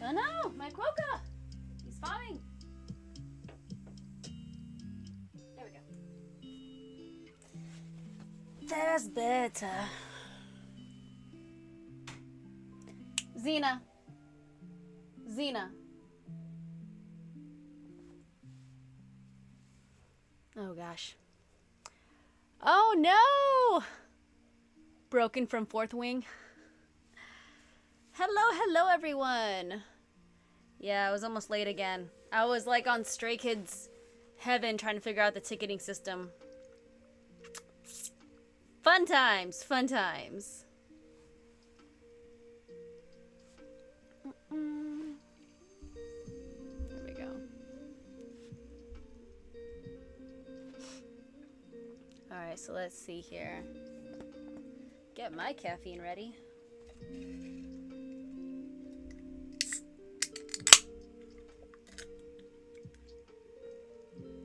Oh no, my quokka! He's fine. There we go. That's better. Xena. Oh gosh. Oh no! Broken from fourth wing. Hello everyone. Yeah, I was almost late again. I was like on Stray Kids heaven trying to figure out the ticketing system. Fun times. There we go. Alright, so let's see here. Get my caffeine ready.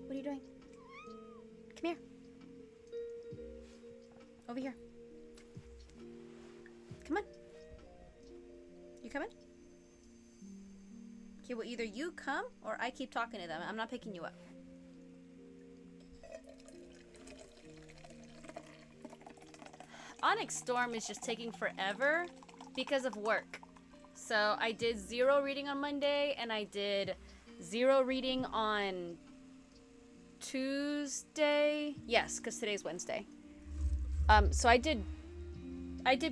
What are you doing? Come here. Over here. Come on. You coming? Okay, well either you come or I keep talking to them. I'm not picking you up. Onyx Storm is just taking forever because of work. So I did 0 reading on Monday and I did 0 reading on Tuesday. Yes, because today's Wednesday. So I did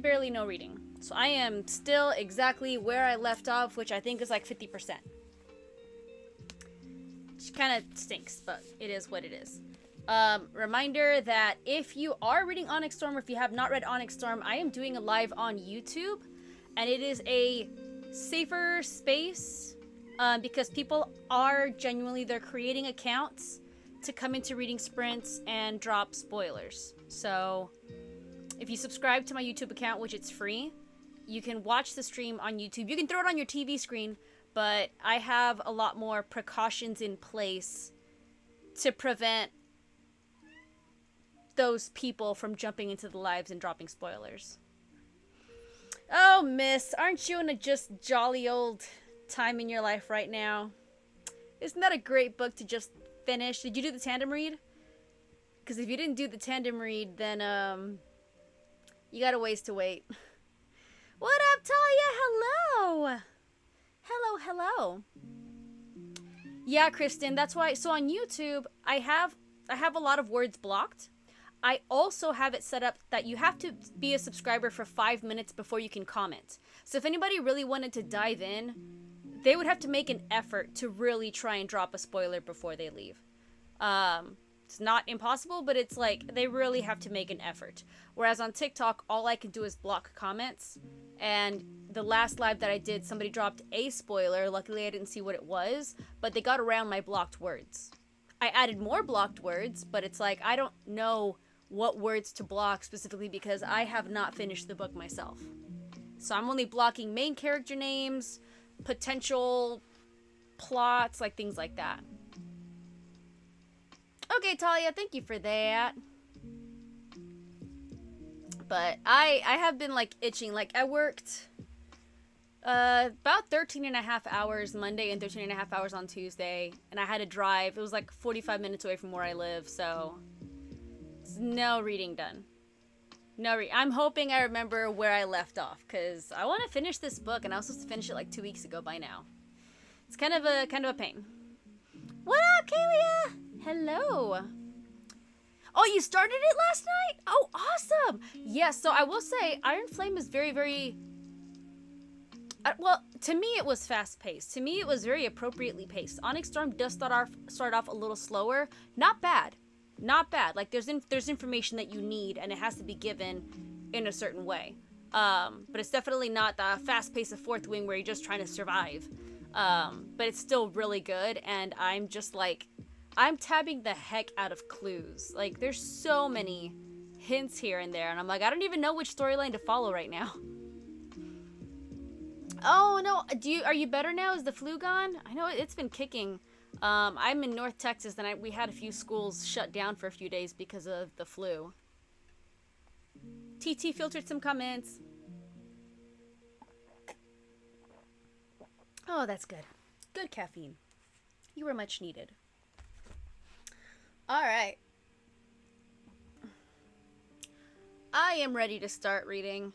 barely no reading. So I am still exactly where I left off, which I think is like 50%. Which kind of stinks, but it is what it is. Reminder that if you are reading Onyx Storm, or if you have not read Onyx Storm, I am doing a live on YouTube, and it is a safer space, because people are genuinely, they're creating accounts to come into reading sprints and drop spoilers. So if you subscribe to my YouTube account, which it's free, you can watch the stream on YouTube. You can throw it on your TV screen, but I have a lot more precautions in place to prevent those people from jumping into the lives and dropping spoilers. Oh, miss, aren't you in a just jolly old time in your life right now? Isn't that a great book to just finish? Did you do the tandem read? Because if you didn't do the tandem read, then you got a ways to wait. What up, Talia? Hello. Yeah, Kristen, that's why. So on YouTube, I have a lot of words blocked. I also have it set up that you have to be a subscriber for 5 minutes before you can comment. So if anybody really wanted to dive in, they would have to make an effort to really try and drop a spoiler before they leave. It's not impossible, but it's like they really have to make an effort. Whereas on TikTok, all I can do is block comments. And the last live that I did, somebody dropped a spoiler. Luckily, I didn't see what it was, but they got around my blocked words. I added more blocked words, but it's like I don't know what words to block specifically because I have not finished the book myself. So I'm only blocking main character names, potential plots, like things like that. Okay, Talia, thank you for that. But I have been like itching. Like I worked about 13 and a half hours Monday and 13 and a half hours on Tuesday, and I had to drive. It was like 45 minutes away from where I live, so it's no reading done. I'm hoping I remember where I left off because I want to finish this book, and I was supposed to finish it like 2 weeks ago by now. It's kind of a pain. What up, Kalia? Hello. Oh, you started it last night? Oh, awesome. Yes, so I will say Iron Flame is very, very... well, to me, it was fast-paced. To me, it was very appropriately paced. Onyx Storm does start off a little slower. Not bad. Not bad. Like, there's information that you need, and it has to be given in a certain way. But it's definitely not the fast pace of Fourth Wing where you're just trying to survive. But it's still really good, and I'm just like... I'm tabbing the heck out of clues. Like, there's so many hints here and there, and I'm like, I don't even know which storyline to follow right now. Oh, no. Are you better now? Is the flu gone? I know it's been kicking. I'm in North Texas, and we had a few schools shut down for a few days because of the flu. TT filtered some comments. Oh, that's good. Good caffeine. You were much needed. All right. I am ready to start reading.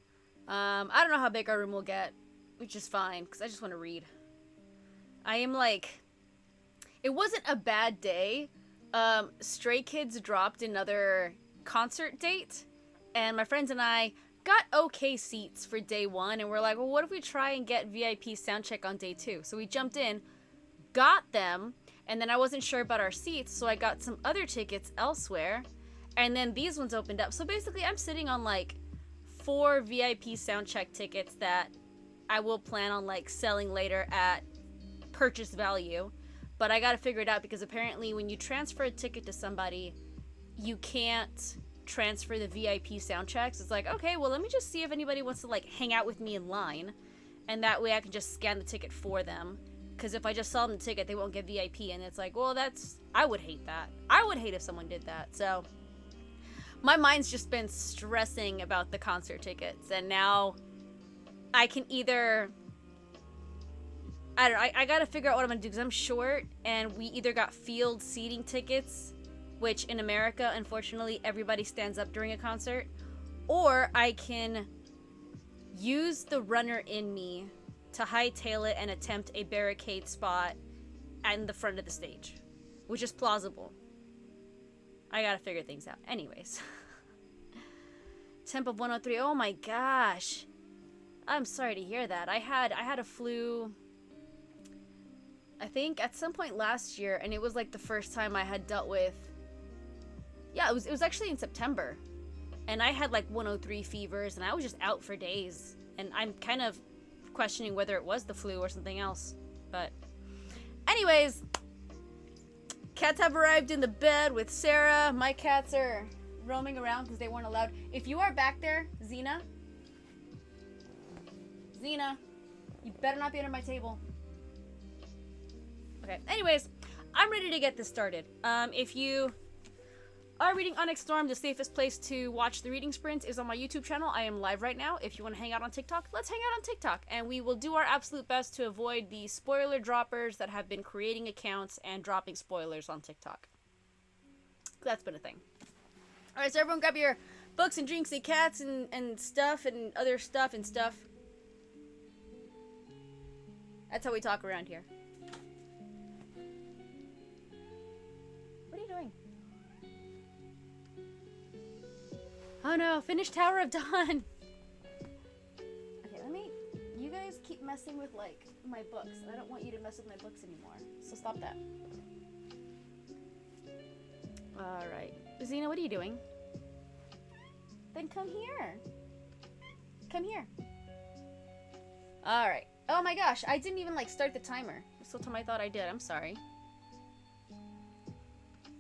I don't know how big our room will get, which is fine, because I just want to read. I am like... It wasn't a bad day. Stray Kids dropped another concert date, and my friends and I got okay seats for day one, and we're like, well, what if we try and get VIP soundcheck on day two? So we jumped in, got them, and then I wasn't sure about our seats, so I got some other tickets elsewhere, and then these ones opened up. So basically, I'm sitting on like 4 VIP soundcheck tickets that I will plan on like selling later at purchase value. But I gotta figure it out, because apparently when you transfer a ticket to somebody, you can't transfer the VIP sound checks. It's like, okay, well, let me just see if anybody wants to like hang out with me in line, and that way I can just scan the ticket for them, because if I just sell them the ticket, they won't get VIP. And it's like, well, I would hate that. I would hate if someone did that. So my mind's just been stressing about the concert tickets, and now I can either... I don't know, I gotta figure out what I'm gonna do, because I'm short, and we either got field seating tickets, which in America, unfortunately, everybody stands up during a concert, or I can use the runner in me to hightail it and attempt a barricade spot in the front of the stage, which is plausible. I gotta figure things out. Anyways. Temp of 103. Oh my gosh. I'm sorry to hear that. I had a flu, I think at some point last year, and it was like the first time I had dealt with... Yeah, it was actually in September. And I had like 103 fevers, and I was just out for days. And I'm kind of questioning whether it was the flu or something else. But anyways, cats have arrived in the bed with Sarah. My cats are roaming around because they weren't allowed. If you are back there, Xena, you better not be under my table. Okay, anyways, I'm ready to get this started. If you are reading Onyx Storm, the safest place to watch the reading sprints is on my YouTube channel. I am live right now. If you want to hang out on TikTok, let's hang out on TikTok. And we will do our absolute best to avoid the spoiler droppers that have been creating accounts and dropping spoilers on TikTok. That's been a thing. Alright, so everyone grab your books and drinks and cats and stuff and other stuff and stuff. That's how we talk around here. What are you doing? Oh no, finish Tower of Dawn! Okay, you guys keep messing with, like, my books. I don't want you to mess with my books anymore. So stop that. Alright. Xena, what are you doing? Then come here. Come here. Alright. Oh my gosh, I didn't even, like, start the timer. This whole time I thought I did. I'm sorry.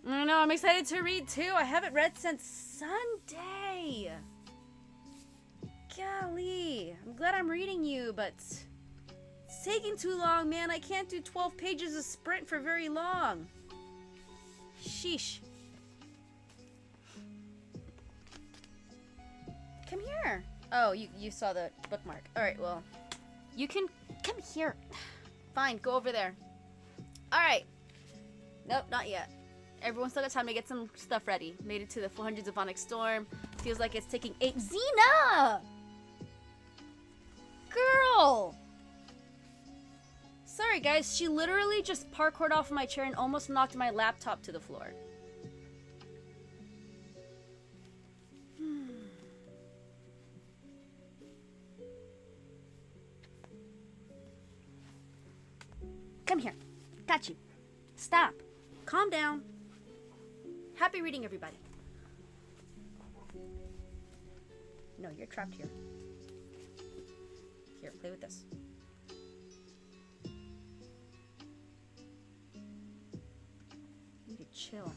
I know, I'm excited to read too. I haven't read since Sunday. Golly. I'm glad I'm reading you, but it's taking too long, man. I can't do 12 pages of sprint for very long. Sheesh. Come here. Oh, you saw the bookmark. Alright, well, you can come here. Fine, go over there. Alright. Nope, not yet. Everyone's still got time to get some stuff ready. Made it to the 400s of Onyx Storm. Feels like it's taking 8... Xena! Girl! Sorry, guys. She literally just parkoured off of my chair and almost knocked my laptop to the floor. Come here. Got you. Stop. Calm down. Happy reading, everybody. No, you're trapped here. Here, play with this. You need to chill.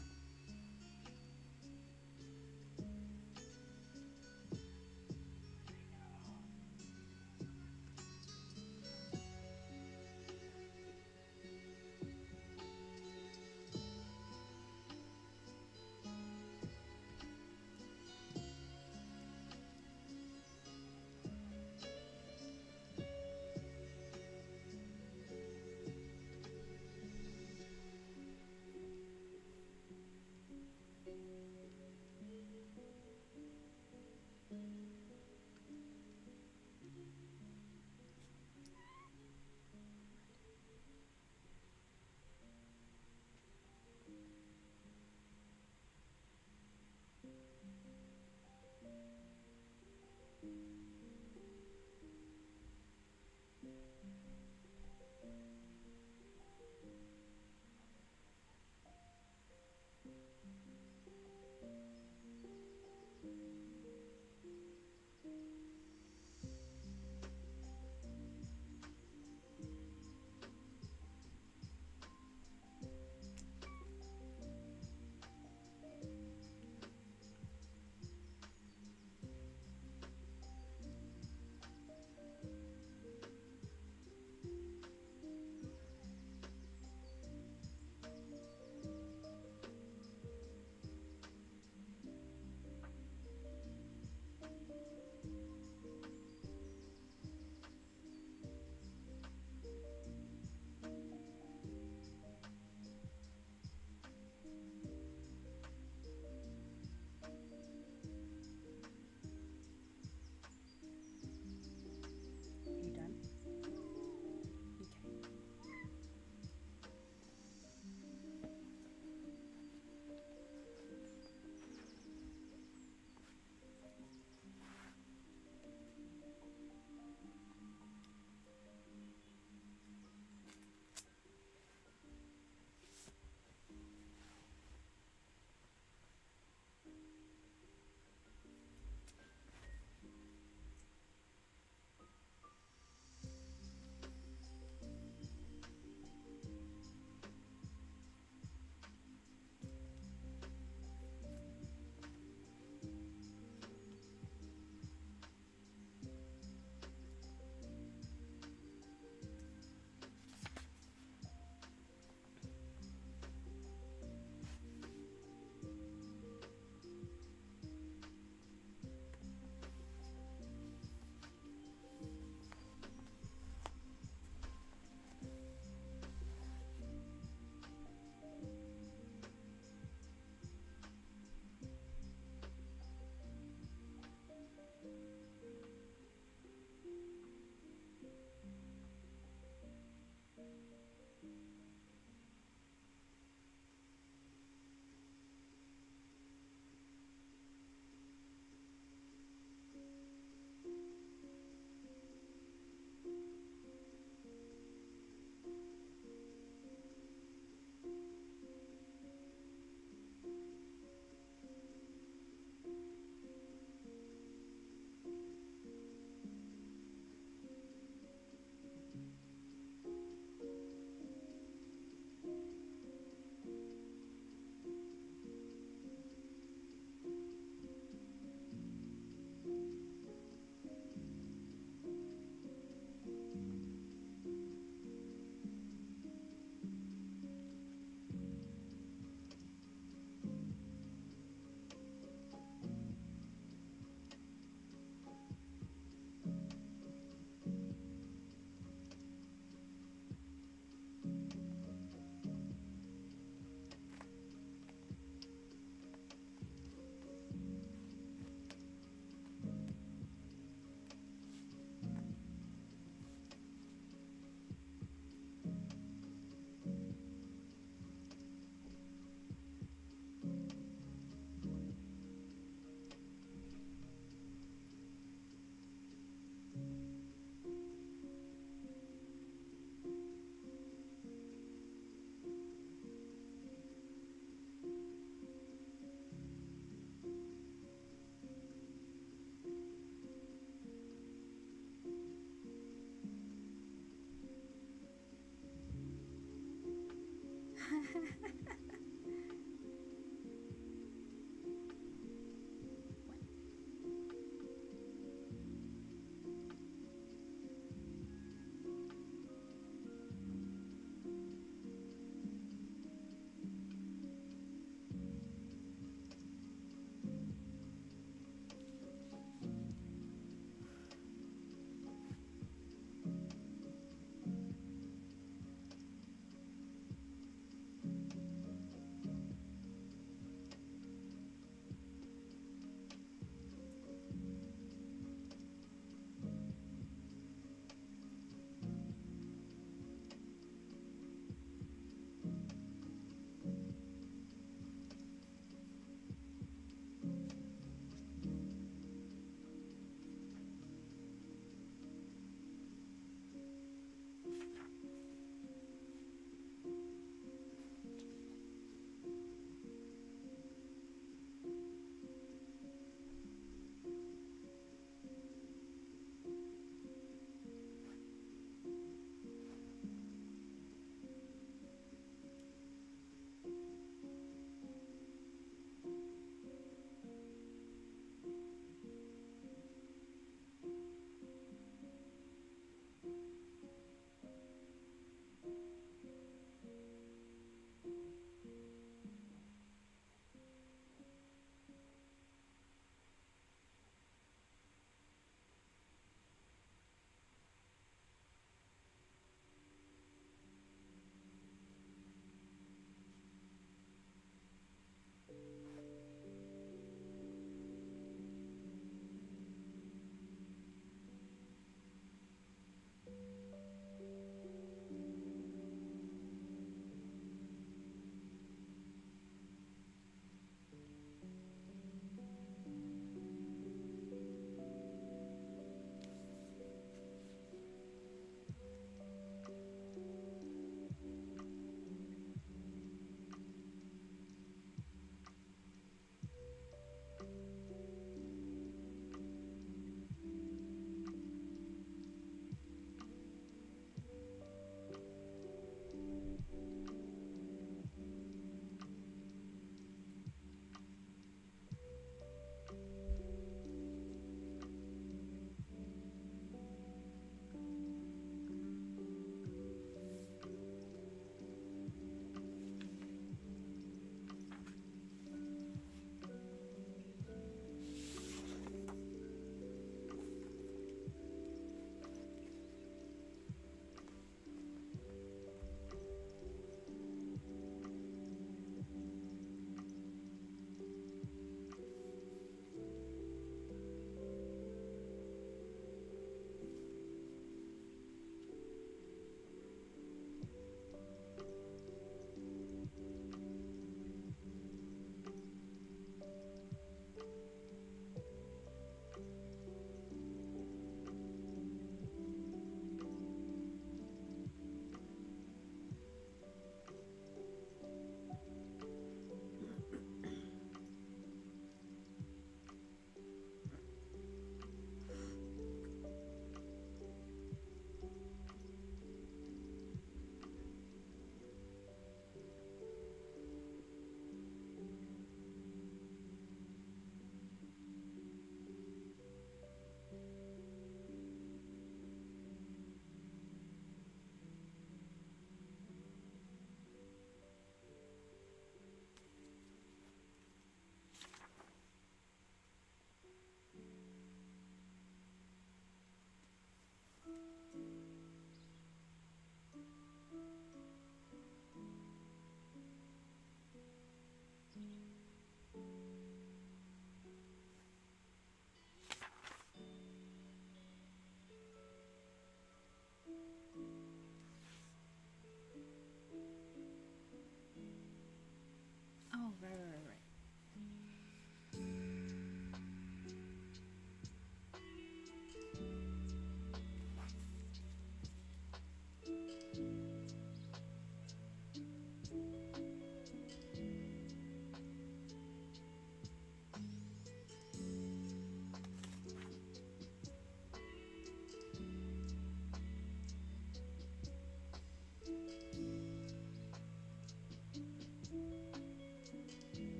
right.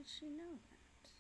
did she know that?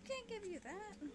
Can't give you that.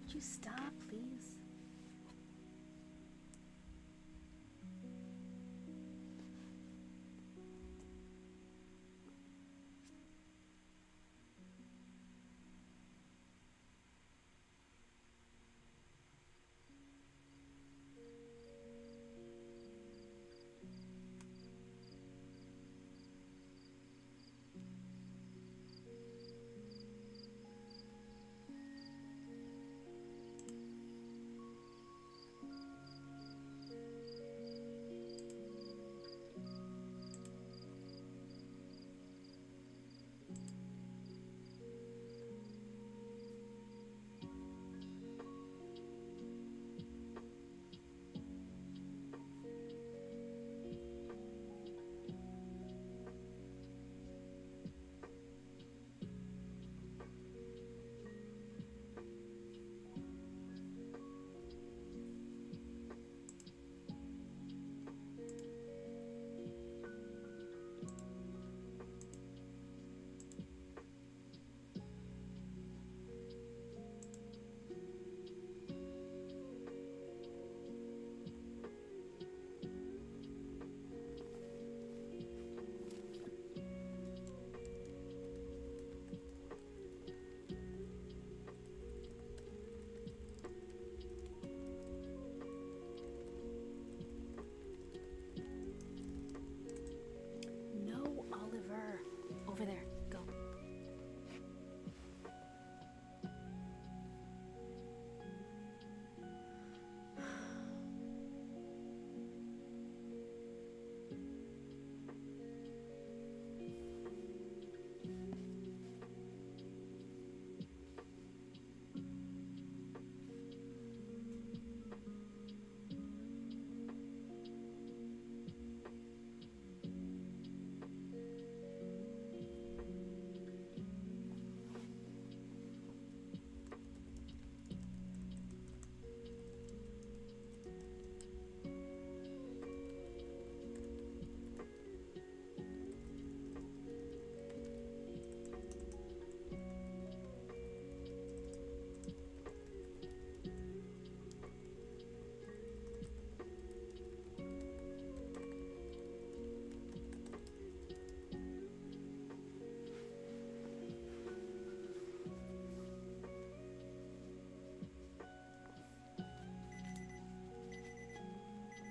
Would you stop, please? No, Oliver. Over there. Go.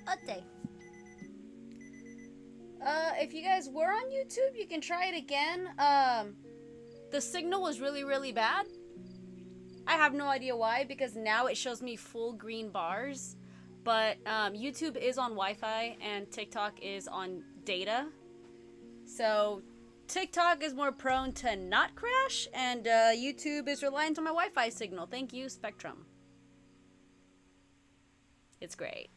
Update. If you guys were on YouTube, you can try it again. The signal was really, really bad. I have no idea why, because now it shows me full green bars. But YouTube is on Wi-Fi and TikTok is on data. So TikTok is more prone to not crash, and YouTube is reliant on my Wi-Fi signal. Thank you, Spectrum. It's great.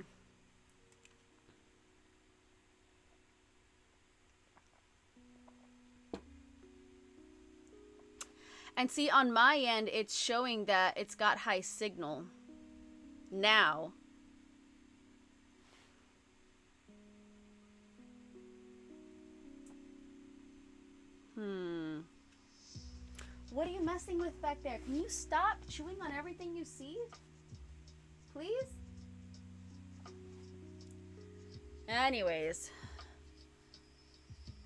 And see, on my end, it's showing that it's got high signal now. What are you messing with back there? Can you stop chewing on everything you see? Please? Anyways.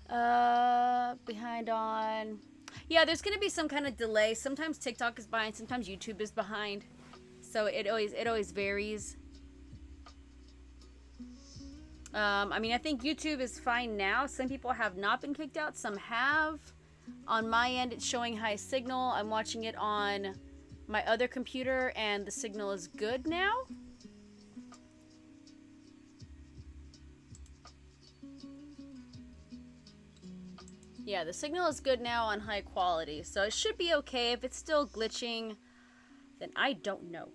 Behind on... Yeah, there's gonna be some kind of delay. Sometimes TikTok is behind, sometimes YouTube is behind. So it always varies. I mean, I think YouTube is fine now. Some people have not been kicked out, some have. On my end, it's showing high signal. I'm watching it on my other computer, and the signal is good now. Yeah, the signal is good now on high quality, so it should be okay. If it's still glitching, then I don't know.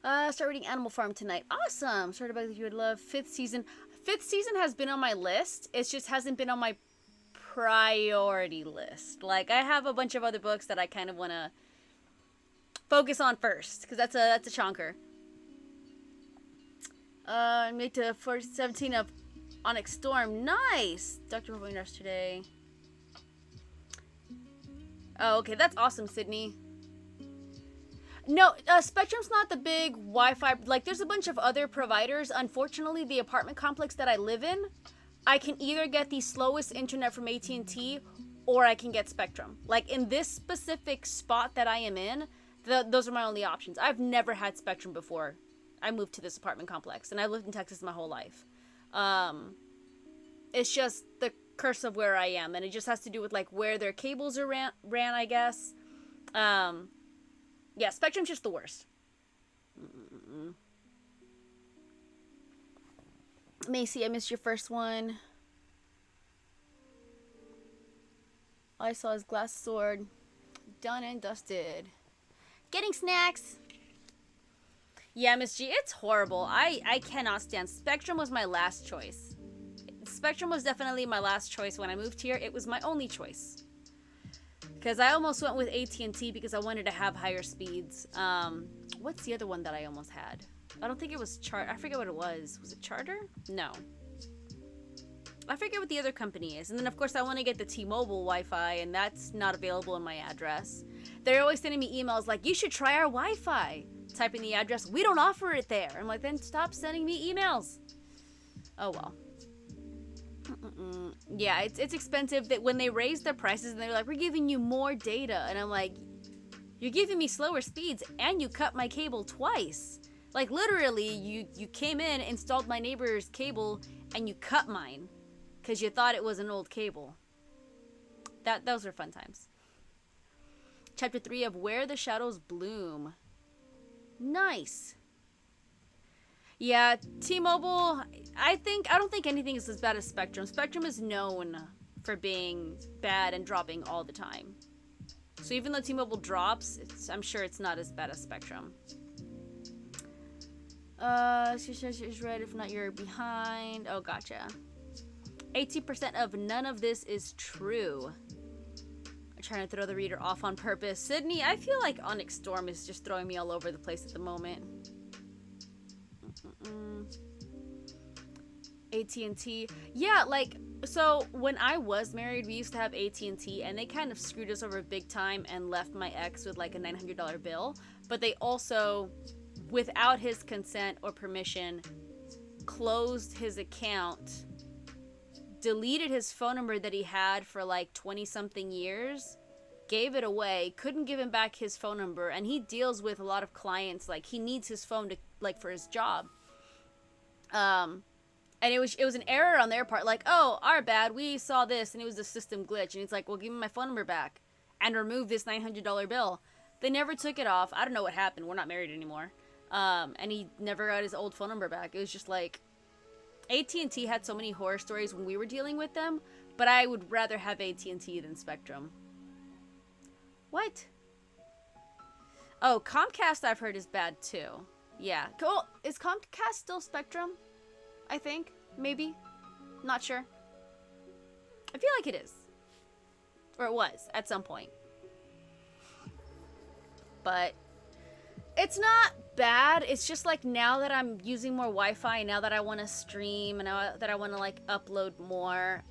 Start reading Animal Farm tonight. Awesome! Started about that you would love. 5th season. 5th season has been on my list. It just hasn't been on my priority list. Like, I have a bunch of other books that I kind of want to focus on first, because that's a chonker. Made to 417 of Onyx Storm. Nice! Dr. Holding yesterday. Oh, okay. That's awesome, Sydney. No, Spectrum's not the big Wi-Fi. Like, there's a bunch of other providers. Unfortunately, the apartment complex that I live in, I can either get the slowest internet from AT&T or I can get Spectrum. Like, in this specific spot that I am in, those are my only options. I've never had Spectrum before I moved to this apartment complex, and I've lived in Texas my whole life. It's just the curse of where I am, and it just has to do with, like, where their cables are ran, I guess. Yeah, Spectrum's just the worst. Macy, I missed your first one. All I saw is glass sword. Done and dusted. Getting snacks. Yeah, Miss G, it's horrible. I cannot stand. Spectrum was my last choice. Spectrum was definitely my last choice when I moved here. It was my only choice. Because I almost went with AT&T because I wanted to have higher speeds. What's the other one that I almost had? I don't think it was I forget what it was. Was it Charter? No. I forget what the other company is. And then, of course, I want to get the T-Mobile Wi-Fi, and that's not available in my address. They're always sending me emails like, you should try our Wi-Fi. Type in the address. We don't offer it there. I'm like, then stop sending me emails. Oh, well. Yeah, it's expensive. That when they raised their prices and they're like, we're giving you more data, and I'm like, you're giving me slower speeds and you cut my cable twice. Like, literally, you came in, installed my neighbor's cable, and you cut mine because you thought it was an old cable. Those are fun times. Chapter 3 of Where the Shadows Bloom. Nice. Yeah, T-Mobile, I don't think anything is as bad as Spectrum. Spectrum is known for being bad and dropping all the time. So even though T-Mobile drops, I'm sure it's not as bad as Spectrum. She's right, if not, you're behind. Oh, gotcha. 18% of none of this is true. I'm trying to throw the reader off on purpose. Sydney, I feel like Onyx Storm is just throwing me all over the place at the moment. AT&T. Yeah, like, so when I was married, we used to have AT&T, and they kind of screwed us over big time and left my ex with like a $900 bill. But they also, without his consent or permission, closed his account, deleted his phone number that he had for like 20 something years, gave it away, couldn't give him back his phone number, and he deals with a lot of clients, like he needs his phone to, like, for his job. And it was an error on their part, like, oh, our bad, we saw this, and it was a system glitch, and he's like, well, give me my phone number back and remove this $900 bill. They never took it off. I don't know what happened. We're not married anymore. And he never got his old phone number back. It was just like, AT&T had so many horror stories when we were dealing with them, but I would rather have AT&T than Spectrum. What? Oh, Comcast I've heard is bad too. Yeah. Cool. Is Comcast still Spectrum? I think. Maybe. Not sure. I feel like it is. Or it was at some point. But it's not bad. It's just like now that I'm using more Wi-Fi, now that I want to stream, and now that I want to like upload more,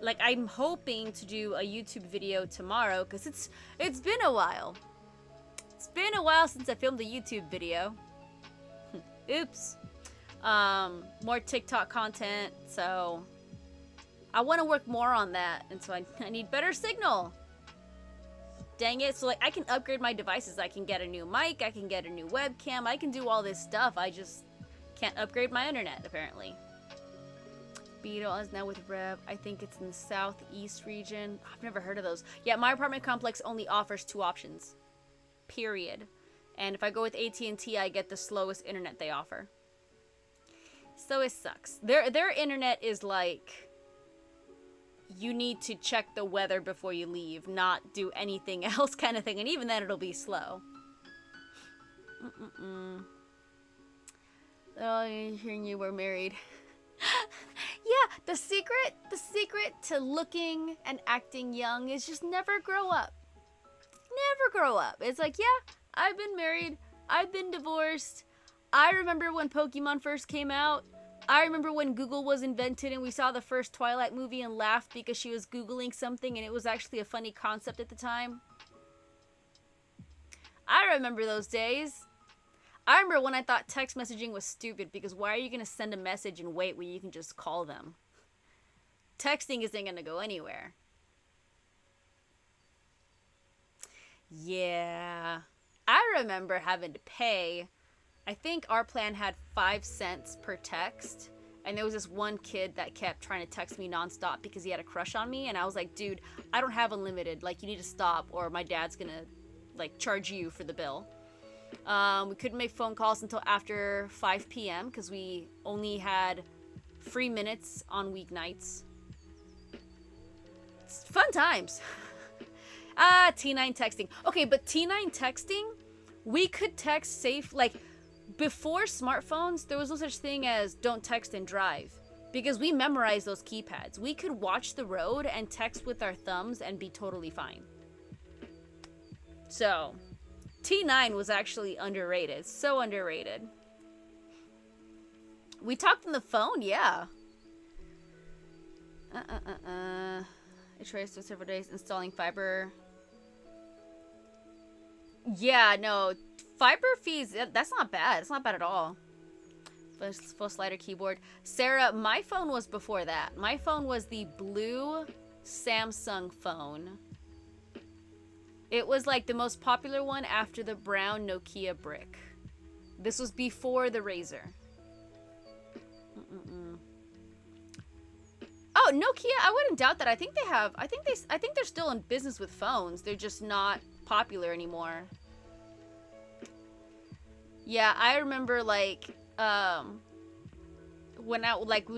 like I'm hoping to do a YouTube video tomorrow because it's been a while. It's been a while since I filmed a YouTube video. Oops. More TikTok content, so I want to work more on that, and so I need better signal. Dang it. So like I can upgrade my devices. I can get a new mic, I can get a new webcam, I can do all this stuff. I just can't upgrade my internet apparently. Beetle is now with Rev. I think it's in the southeast region. I've never heard of those. Yeah, my apartment complex only offers 2 options. Period. And if I go with AT&T, I get the slowest internet they offer. So it sucks. Their internet is like, you need to check the weather before you leave, not do anything else kind of thing. And even then, it'll be slow. Oh, hearing you were married. Yeah, the secret to looking and acting young is just never grow up. Never grow up. It's like, yeah, I've been married. I've been divorced. I remember when Pokemon first came out. I remember when Google was invented and we saw the first Twilight movie and laughed because she was Googling something and it was actually a funny concept at the time. I I remember those days. I remember when I thought text messaging was stupid because why are you going to send a message and wait when you can just call them? Texting isn't going to go anywhere. Yeah. I remember having to pay. I think our plan had 5 cents per text. And there was this one kid that kept trying to text me nonstop because he had a crush on me. And I was like, dude, I don't have unlimited. Like, you need to stop or my dad's going to, like, charge you for the bill. We couldn't make phone calls until after 5 p.m. because we only had free minutes on weeknights. It's fun times. T9 texting. Okay, but T9 texting, we could text safe, like, before smartphones, there was no such thing as don't text and drive. Because we memorized those keypads. We could watch the road and text with our thumbs and be totally fine. So, T9 was actually underrated. So underrated. We talked on the phone, yeah. It traced for several days installing fiber. Yeah, no. Fiber fees, that's not bad. It's not bad at all. Full slider keyboard. Sarah, my phone was before that. My phone was the blue Samsung phone. It was like the most popular one after the brown Nokia brick. This was before the Razr. Oh, Nokia, I wouldn't doubt that. I think they're still in business with phones. They're just not popular anymore. Yeah, I remember like when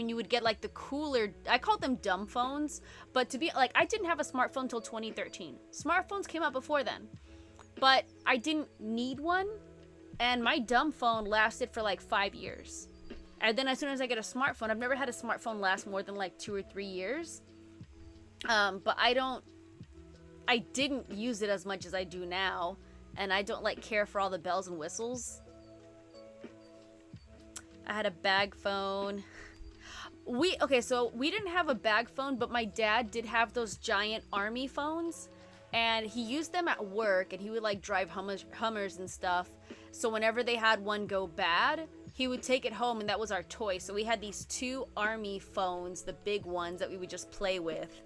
you would get like the cooler, I called them dumb phones, but to be like, I didn't have a smartphone till 2013. Smartphones came out before then, but I didn't need one, and my dumb phone lasted for like 5 years. And then as soon as I get a smartphone, I've never had a smartphone last more than like 2 or 3 years. But I didn't use it as much as I do now, and I don't like care for all the bells and whistles. I had a bag phone. So we didn't have a bag phone, but my dad did have those giant army phones, and he used them at work, and he would like drive Hummers and stuff. So whenever they had one go bad, he would take it home, and that was our toy. So we had these 2 army phones, the big ones that we would just play with.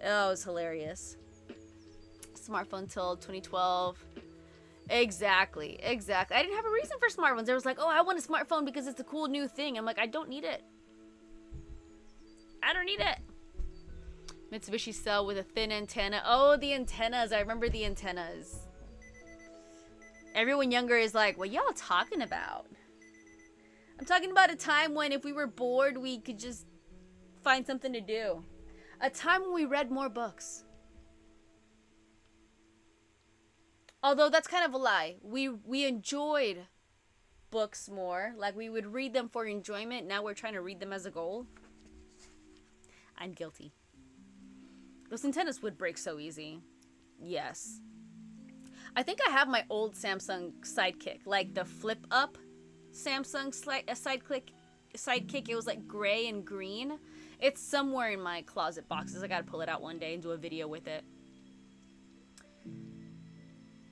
Oh, it was hilarious. Smartphone till 2012. Exactly. I didn't have a reason for smartphones. There was like, oh, I want a smartphone because it's a cool new thing. I'm like, I don't need it. Mitsubishi cell with a thin antenna. Oh, the antennas. I remember the antennas. Everyone younger is like, what y'all talking about? I'm talking about a time when if we were bored, we could just find something to do. A time when we read more books. Although that's kind of a lie. We enjoyed books more. Like we would read them for enjoyment. Now we're trying to read them as a goal. I'm guilty. Those antennas would break so easy. Yes. I think I have my old Samsung Sidekick. Like the flip up Samsung Sidekick. It was like gray and green. It's somewhere in my closet boxes. I gotta pull it out one day and do a video with it.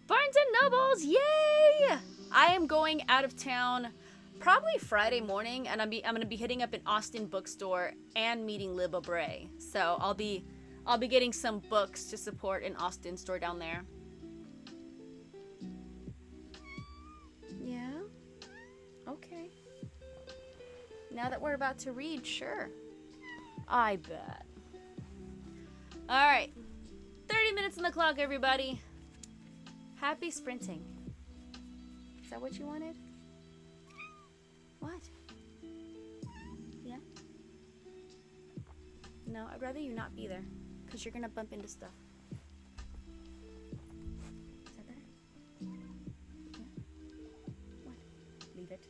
Barnes and Nobles, yay! I am going out of town probably Friday morning, and I'm gonna be hitting up an Austin bookstore and meeting Lib Bray. So I'll be getting some books to support an Austin store down there. Yeah. Okay. Now that we're about to read, sure. I bet. All right. 30 minutes on the clock, everybody. Happy sprinting. Is that what you wanted? What? Yeah? No, I'd rather you not be there. Because you're going to bump into stuff. Is that better? Yeah. What? Leave it.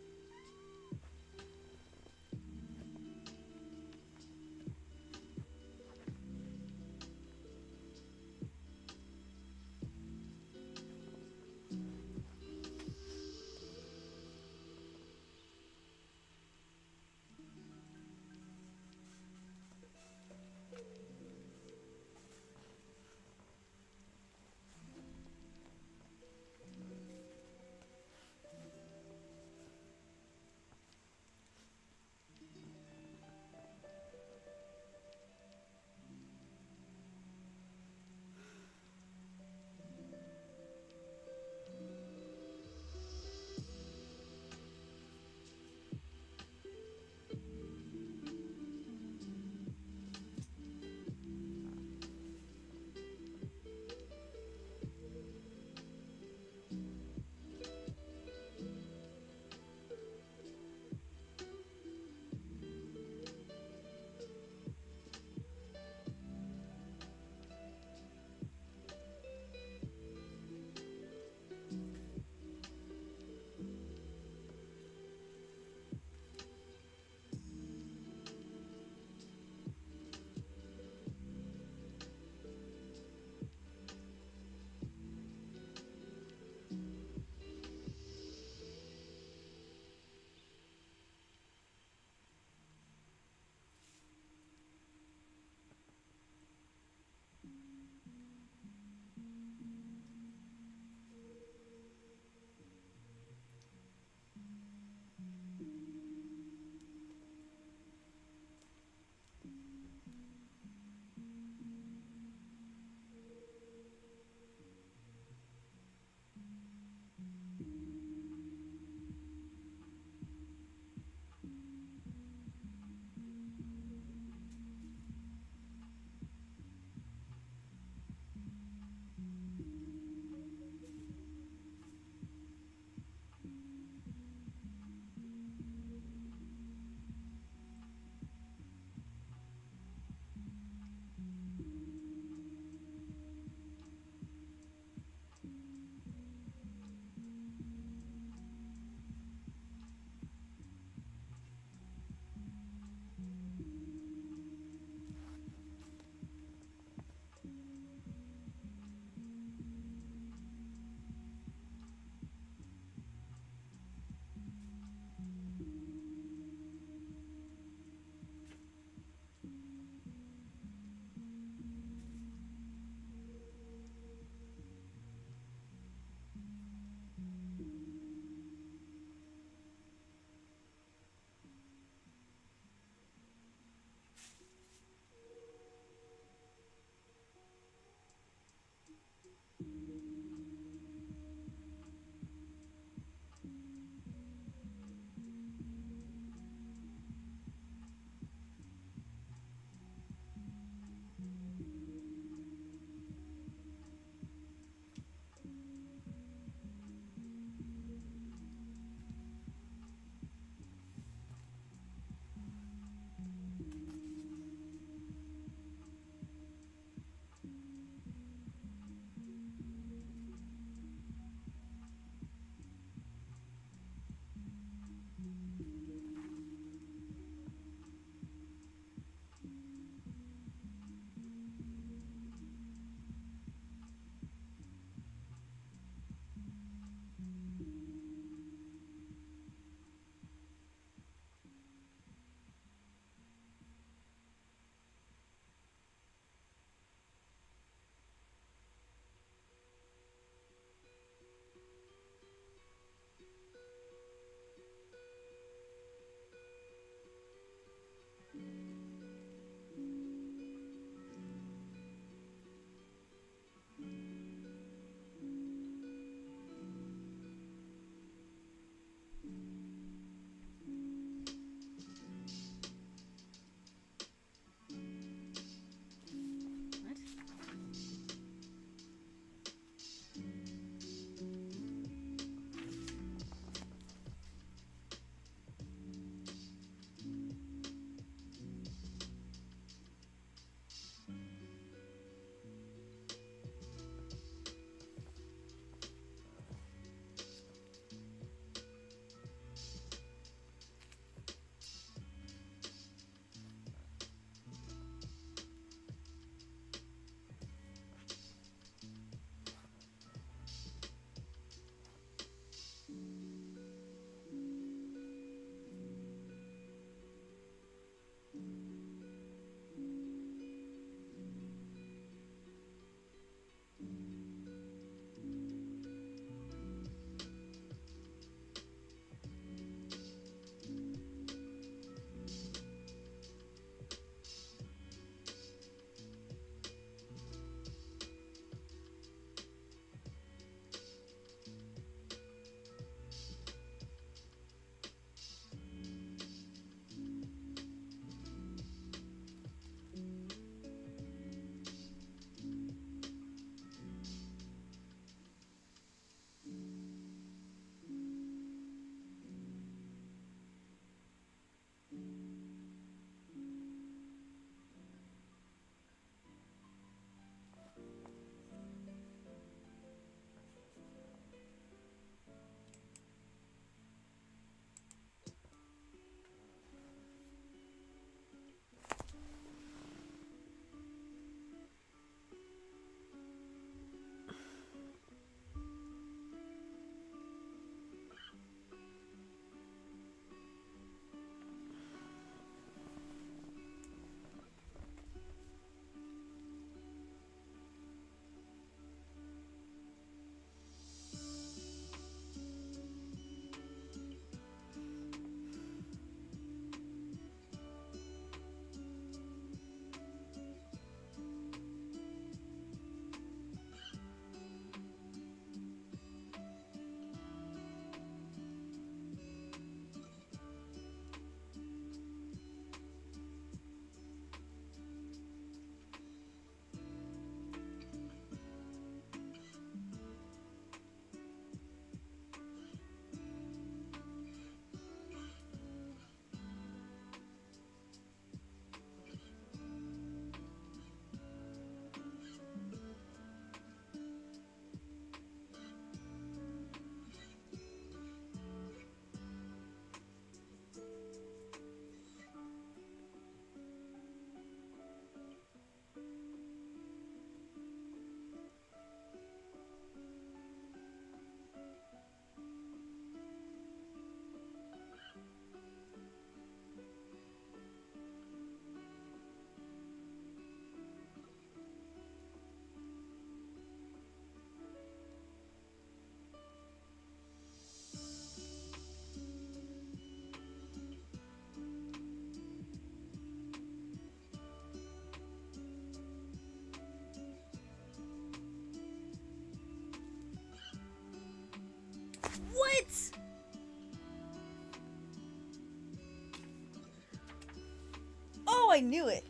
I knew it.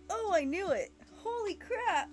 Oh, I knew it. Holy crap.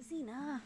Xena.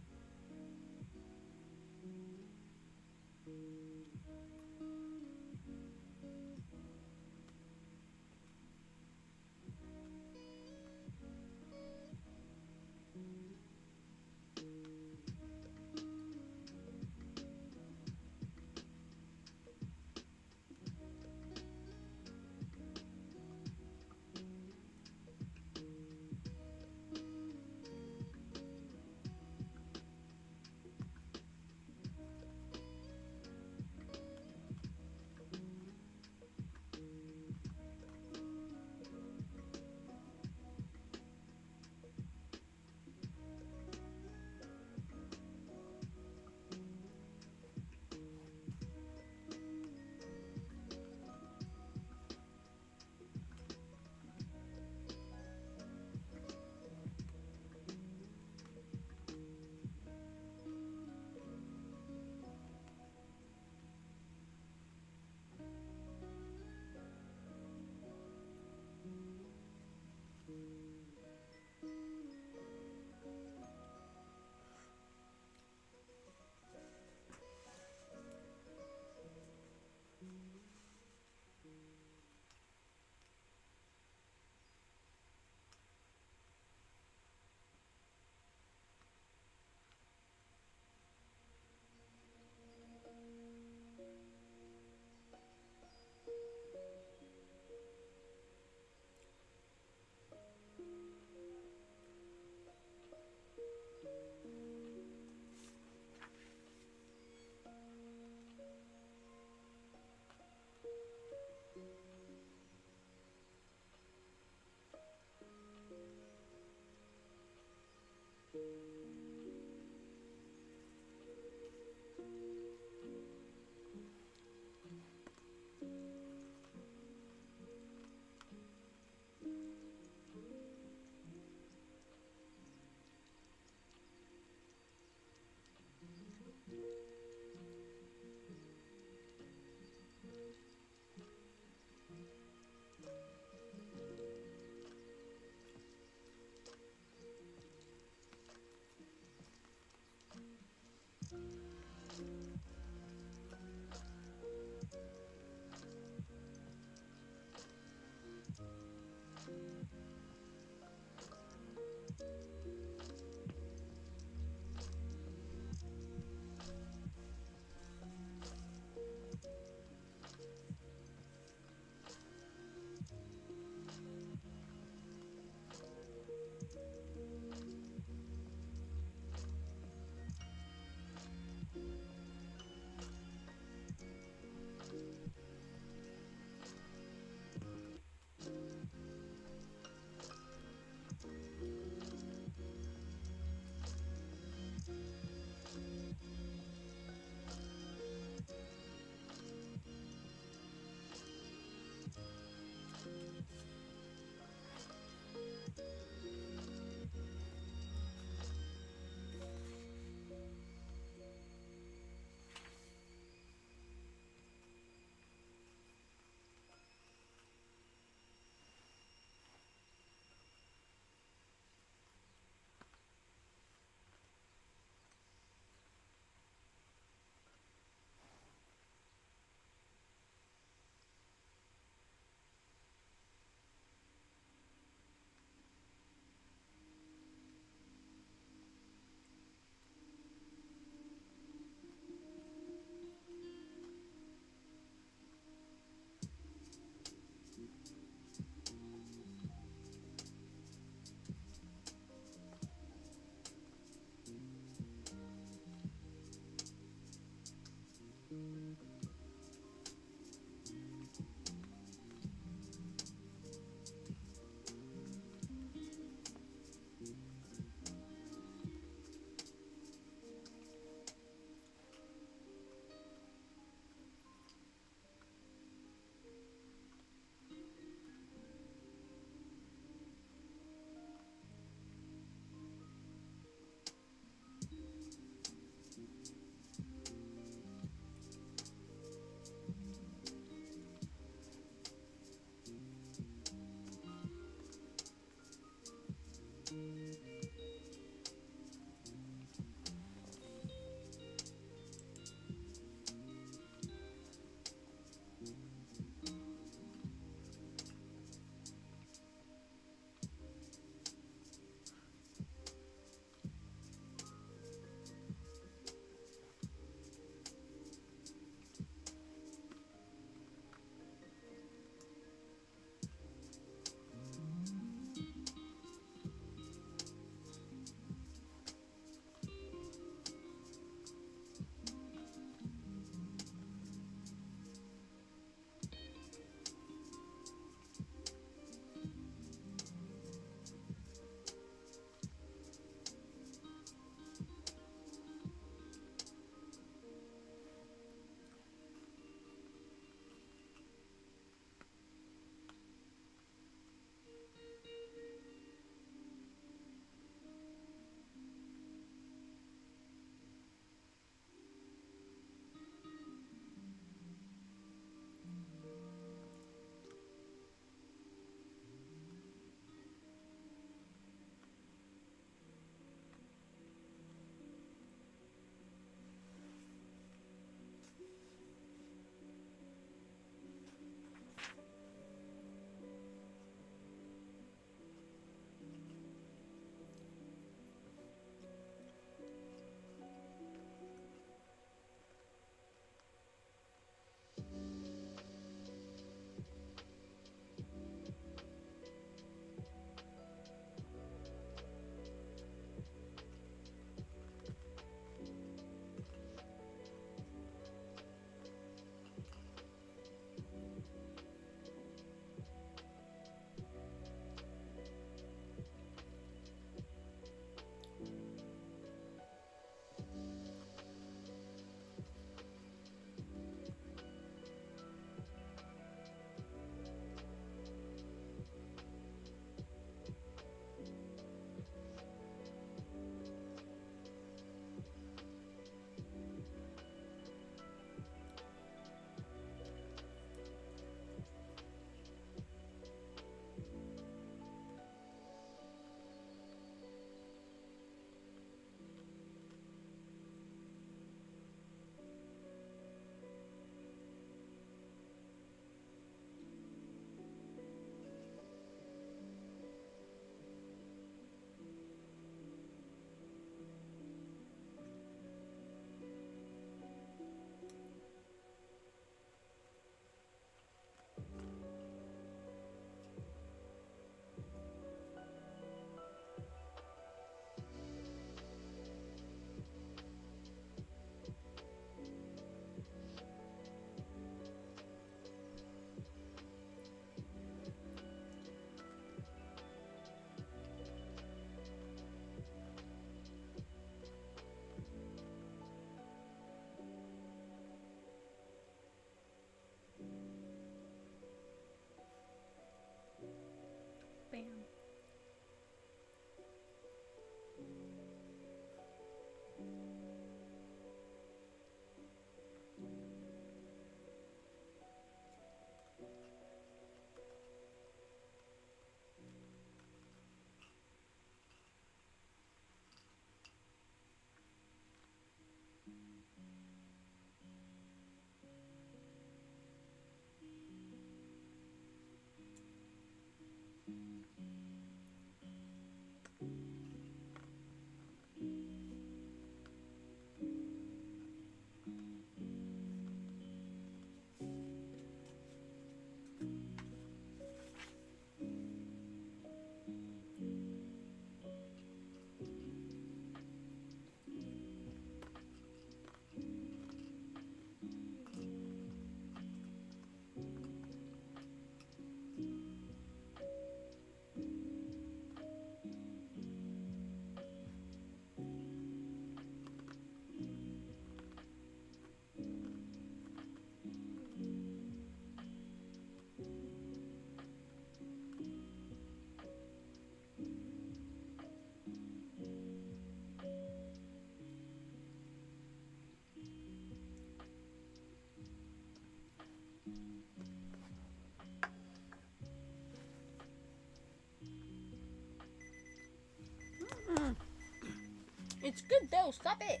good though. Stop it.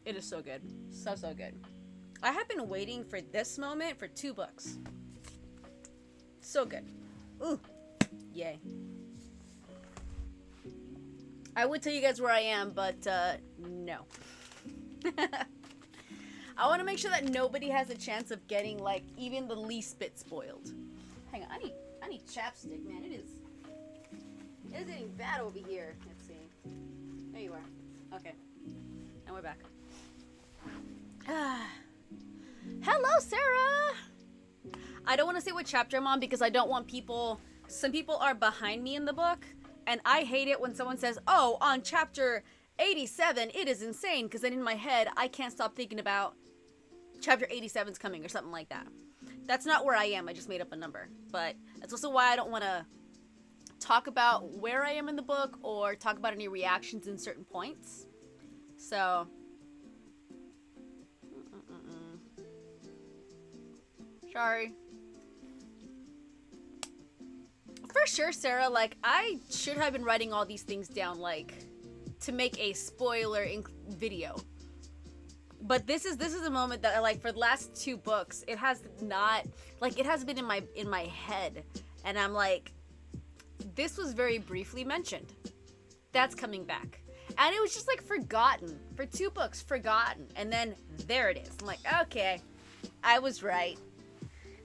It is so good. So good. I have been waiting for this moment for 2 books. So good. Ooh. Yay. I would tell you guys where I am, but no. I want to make sure that nobody has a chance of getting like even the least bit spoiled. Hang on, I need chapstick, man. It is getting bad over here. Let's see. There you are. Okay. And we're back. Hello, Sarah. I don't want to say what chapter I'm on because I don't want people. Some people are behind me in the book, and I hate it when someone says, "Oh, on chapter 87, it is insane," because then in my head I can't stop thinking about chapter 87's coming or something like that. That's not where I am. I just made up a number, but that's also why I don't want to talk about where I am in the book or talk about any reactions in certain points. So. Sorry. For sure, Sarah, like, I should have been writing all these things down, like, to make a spoiler video. But this is a moment that, like, for the last 2 books, it has not, like, it has been in my head. And I'm like, this was very briefly mentioned. That's coming back. And it was just, like, forgotten. For 2 books, forgotten. And then there it is. I'm like, okay, I was right.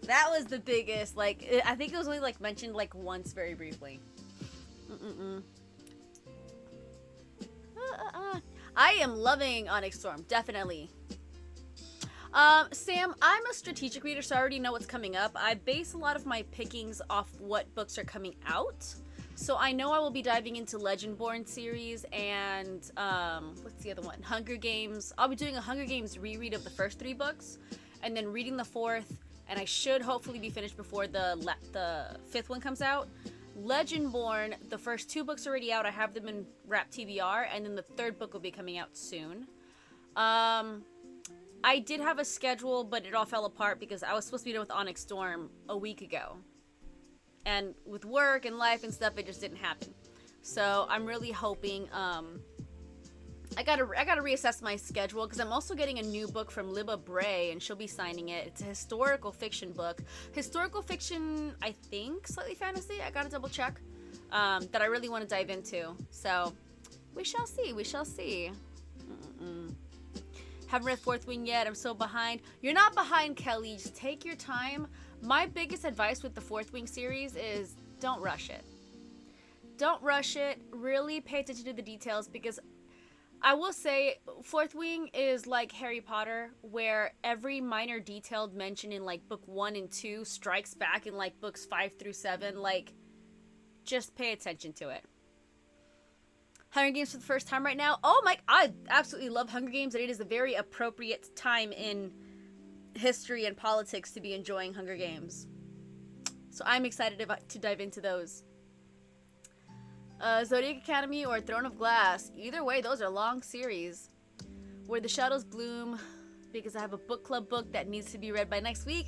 That was the biggest, like, I think it was only, like, mentioned, like, once very briefly. I am loving Onyx Storm, definitely. Sam, I'm a strategic reader, so I already know what's coming up. I base a lot of my pickings off what books are coming out. So I know I will be diving into Legendborn series and, what's the other one? Hunger Games. I'll be doing a Hunger Games reread of the first 3 books, and then reading the 4th. And I should hopefully be finished before the 5th one comes out. Legendborn, the first 2 books are already out. I have them in wrap TBR, and then the 3rd book will be coming out soon. I did have a schedule, but it all fell apart because I was supposed to be done with Onyx Storm a week ago. And with work and life and stuff, it just didn't happen. So I'm really hoping, I gotta reassess my schedule because I'm also getting a new book from Libba Bray, and she'll be signing it. It's a historical fiction book. Historical fiction, I think, slightly fantasy. I gotta double check. That I really want to dive into. So we shall see. We shall see. Haven't read 4th Wing yet. I'm so behind. You're not behind, Kelly. Just take your time. My biggest advice with the 4th Wing series is don't rush it. Don't rush it. Really pay attention to the details because I will say 4th Wing is like Harry Potter, where every minor detailed mention in like book 1 and 2 strikes back in like books 5 through 7. Like, just pay attention to it. Hunger Games for the first time right now. Oh my, I absolutely love Hunger Games, and it is a very appropriate time in history and politics to be enjoying Hunger Games. So I'm excited to dive into those. Zodiac Academy or Throne of Glass. Either way, those are long series. Where the Shadows Bloom, because I have a book club book that needs to be read by next week.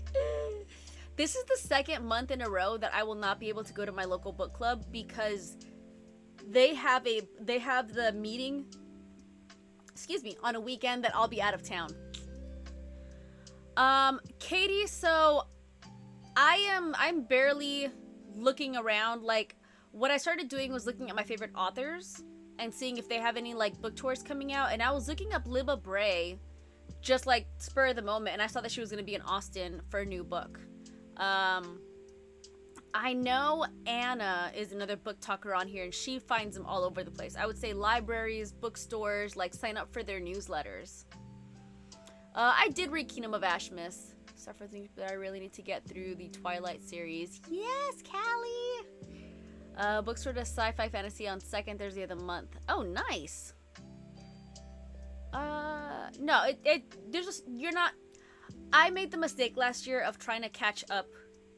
This is the 2nd month in a row that I will not be able to go to my local book club because they have the meeting, on a weekend that I'll be out of town. Katie, so I'm barely looking around. Like, what I started doing was looking at my favorite authors and seeing if they have any like book tours coming out, and I was looking up Libba Bray just like spur of the moment, and I saw that she was going to be in Austin for a new book. I know Anna is another book talker on here, and she finds them all over the place. I would say libraries, bookstores, like sign up for their newsletters. I did read Kingdom of Ashmis. Stuff for things that I really need to get through the Twilight series. Yes, Callie! Books for the sci-fi fantasy on 2nd Thursday of the month. Oh, nice. No, there's just, you're not, I made the mistake last year of trying to catch up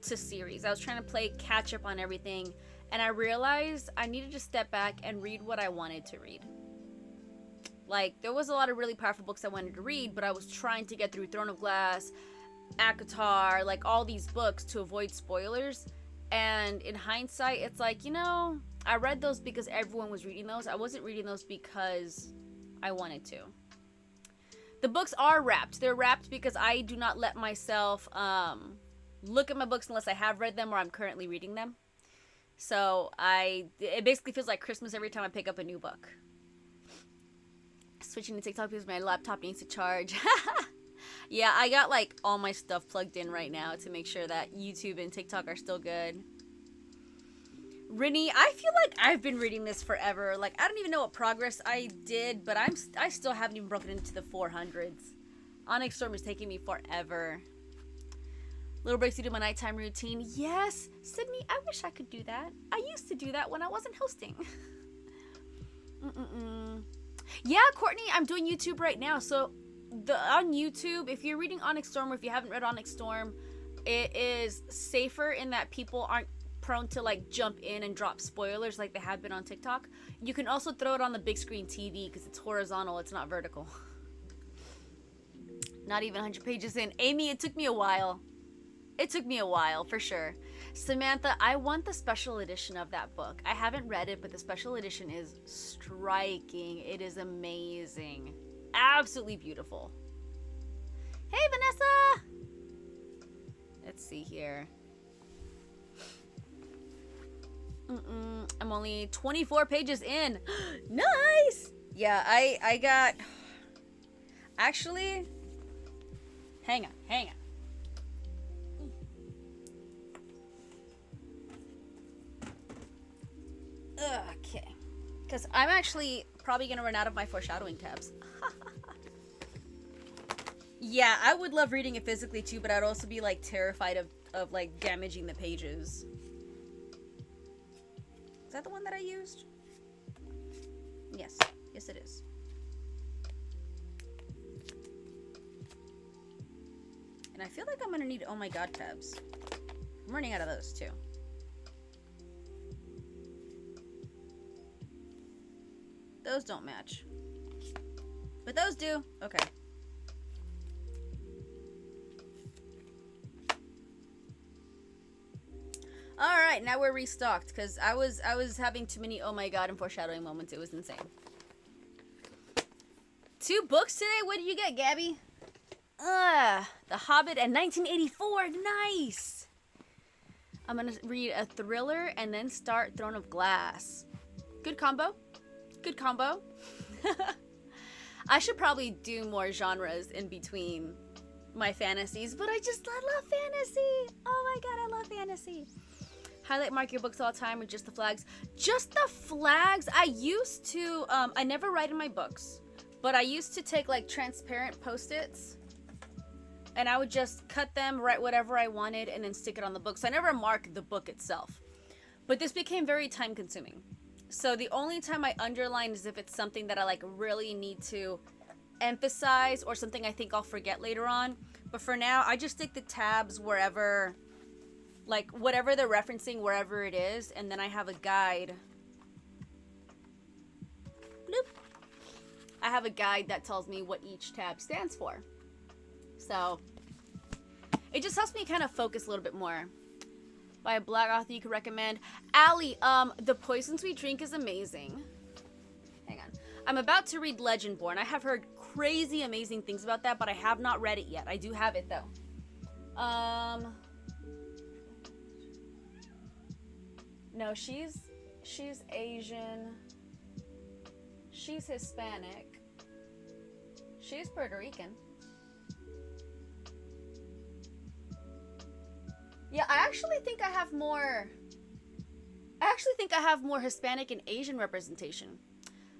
to series. I was trying to play catch up on everything, and I realized I needed to step back and read what I wanted to read. Like, there was a lot of really powerful books I wanted to read, but I was trying to get through Throne of Glass, ACOTAR, like all these books to avoid spoilers. And in hindsight, it's like, you know, I read those because everyone was reading those. I wasn't reading those because I wanted to. The books are wrapped. They're wrapped because I do not let myself look at my books unless I have read them or I'm currently reading them. So it basically feels like Christmas every time I pick up a new book. Switching to TikTok because my laptop needs to charge. Yeah, I got like all my stuff plugged in right now to make sure that YouTube and TikTok are still good. Rinny, I feel like I've been reading this forever. Like, I don't even know what progress I did, but I still haven't even broken into the 400s. Onyx Storm is taking me forever. Little breaks to do my nighttime routine. Yes, Sydney, I wish I could do that. I used to do that when I wasn't hosting. Yeah, Courtney, I'm doing YouTube right now. So on YouTube, if you're reading Onyx Storm or if you haven't read Onyx Storm, it is safer in that people aren't prone to like jump in and drop spoilers like they have been on TikTok. You can also throw it on the big screen TV because it's horizontal, it's not vertical. Not even 100 pages in. Amy, it took me a while. It took me a while, for sure. Samantha, I want the special edition of that book. I haven't read it, but the special edition is striking. It is amazing. Absolutely beautiful. Hey, Vanessa! Let's see here. I'm only 24 pages in. Nice! Yeah, I got... Actually... Hang on. Okay. Because I'm actually probably going to run out of my foreshadowing tabs. Yeah, I would love reading it physically too, but I'd also be like terrified of like damaging the pages. Is that the one that I used? Yes. Yes, it is. And I feel like I'm going to need oh my god tabs. I'm running out of those too. Those don't match. But those do. Okay. Alright, now we're restocked because I was having too many oh my god and foreshadowing moments. It was insane. 2 books today? What did you get, Gabby? The Hobbit and 1984. Nice! I'm gonna read a thriller and then start Throne of Glass. Good combo. Good combo. I should probably do more genres in between my fantasies, but I love fantasy. Oh my god, I love fantasy. Highlight mark your books all the time or just the flags? Just the flags. I used to, I never write in my books, but I used to take like transparent Post-its and I would just cut them, write whatever I wanted, and then stick it on the book. So I never mark the book itself. But this became very time consuming. So the only time I underline is if it's something that I like really need to emphasize or something I think I'll forget later on. But for now, I just stick the tabs wherever, like whatever they're referencing, wherever it is. And then I have a guide. Bloop. I have a guide that tells me what each tab stands for. So it just helps me kind of focus a little bit more. By a black author you could recommend. Allie, The Poisons We Drink is amazing. Hang on. I'm about to read Legendborn. I have heard crazy amazing things about that, but I have not read it yet. I do have it though. No, she's Asian. She's Hispanic. She's Puerto Rican. Yeah, I actually think I have more Hispanic and Asian representation.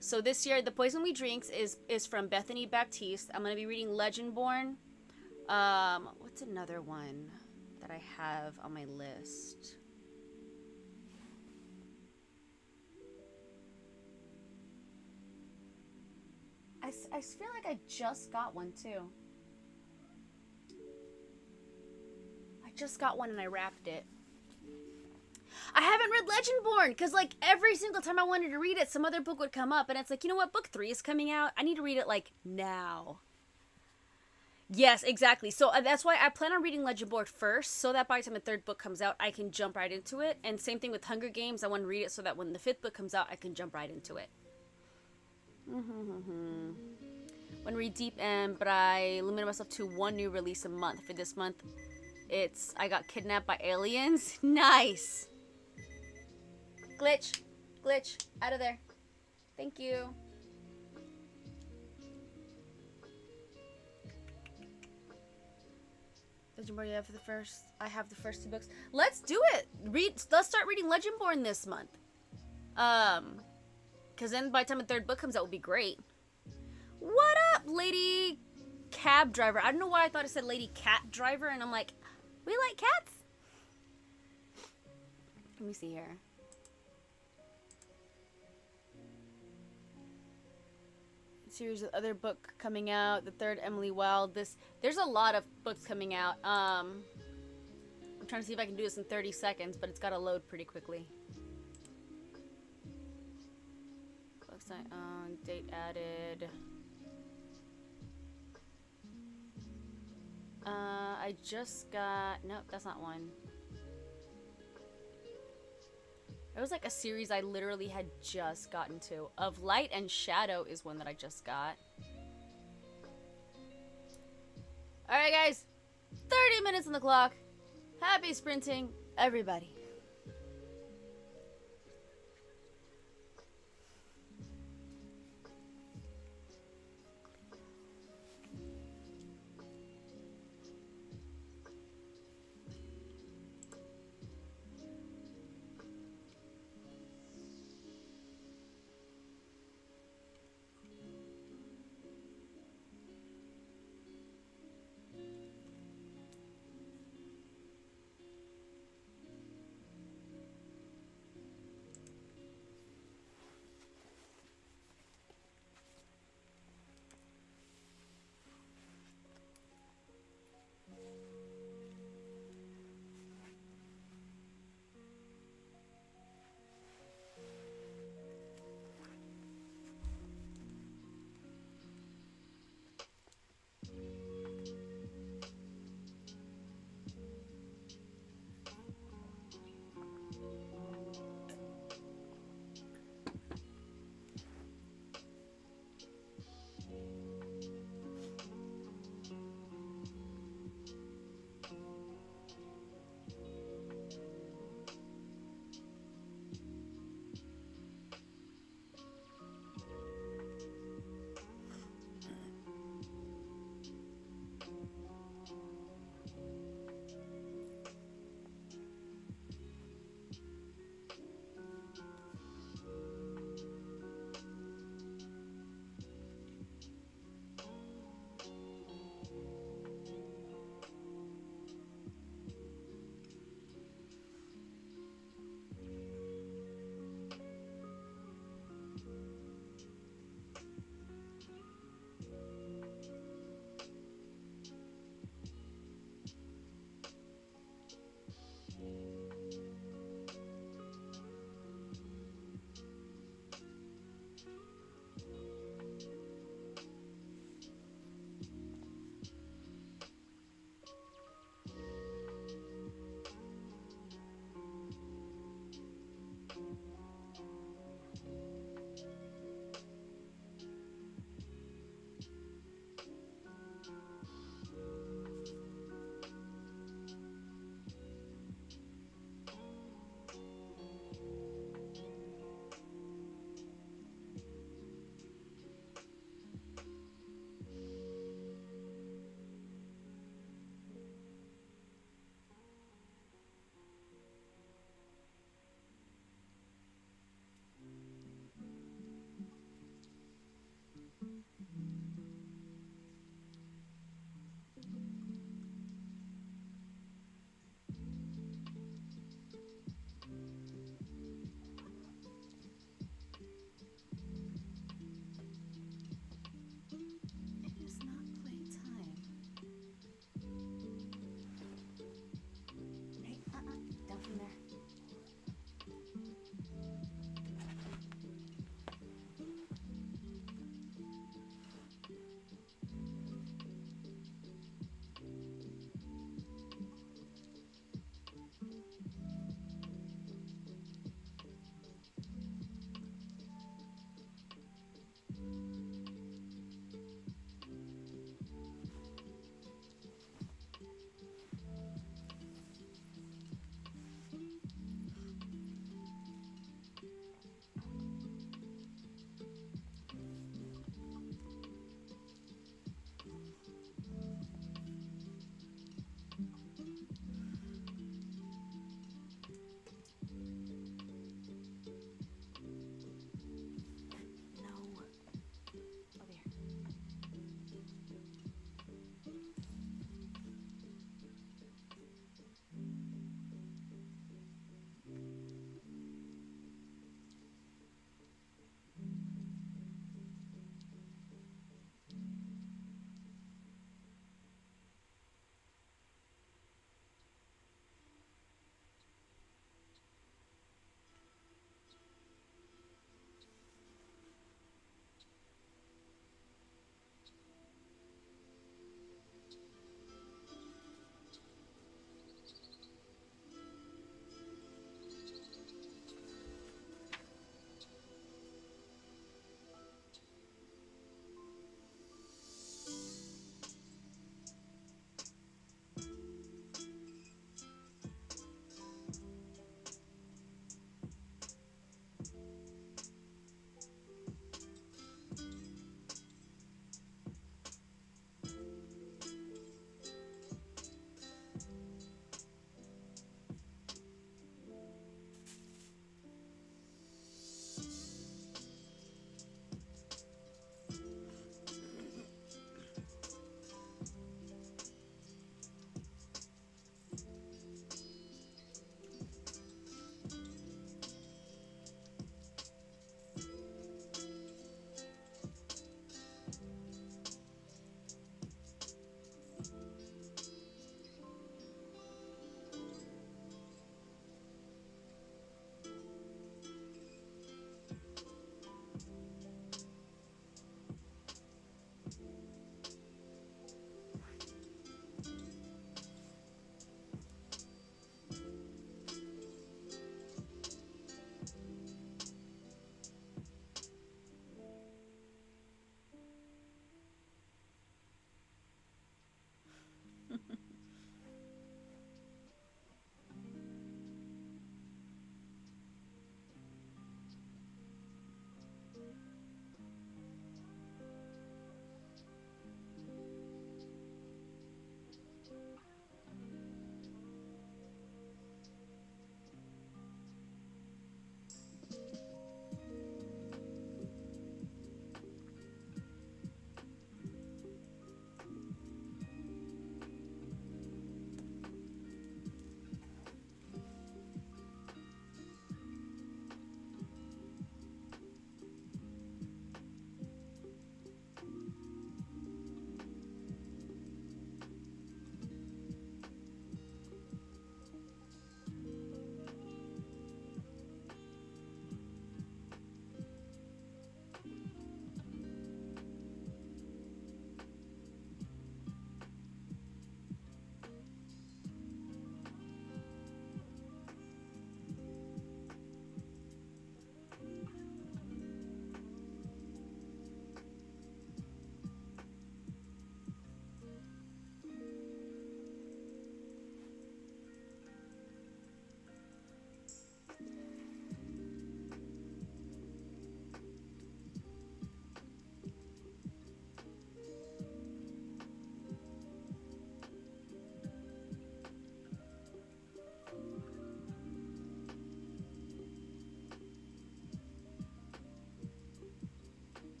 So this year, The Poison We Drinks is from Bethany Baptiste. I'm going to be reading Legendborn. What's another one that I have on my list? I feel like I just got one too. I just got one and I wrapped it. I haven't read Legendborn because like every single time I wanted to read it, some other book would come up and it's like, you know what, book 3 is coming out. I need to read it like now. Yes, exactly. So that's why I plan on reading Legend Board first, so that by the time the third book comes out, I can jump right into it. And same thing with Hunger Games. I want to read it so that when the fifth book comes out, I can jump right into it. Want to read Deep End, but I limited myself to one new release a month. For this month, it's I Got Kidnapped by Aliens. Nice. Glitch. Glitch. Out of there. Thank you. Legendborn, you have for the first. I have the first two books. Let's do it. Let's start reading Legendborn this month. Because then by the time the third book comes out, will be great. What up, lady cab driver? I don't know why I thought it said lady cat driver, and I'm like, we like cats? Let me see here. Series of other book coming out. The third Emily Wilde. There's a lot of books coming out. I'm trying to see if I can do this in 30 seconds, but it's got to load pretty quickly. Website on, date added. I just got, nope, that's not one. It was like a series I literally had just gotten to. Of Light and Shadow is one that I just got. Alright guys, 30 minutes on the clock. Happy sprinting, everybody.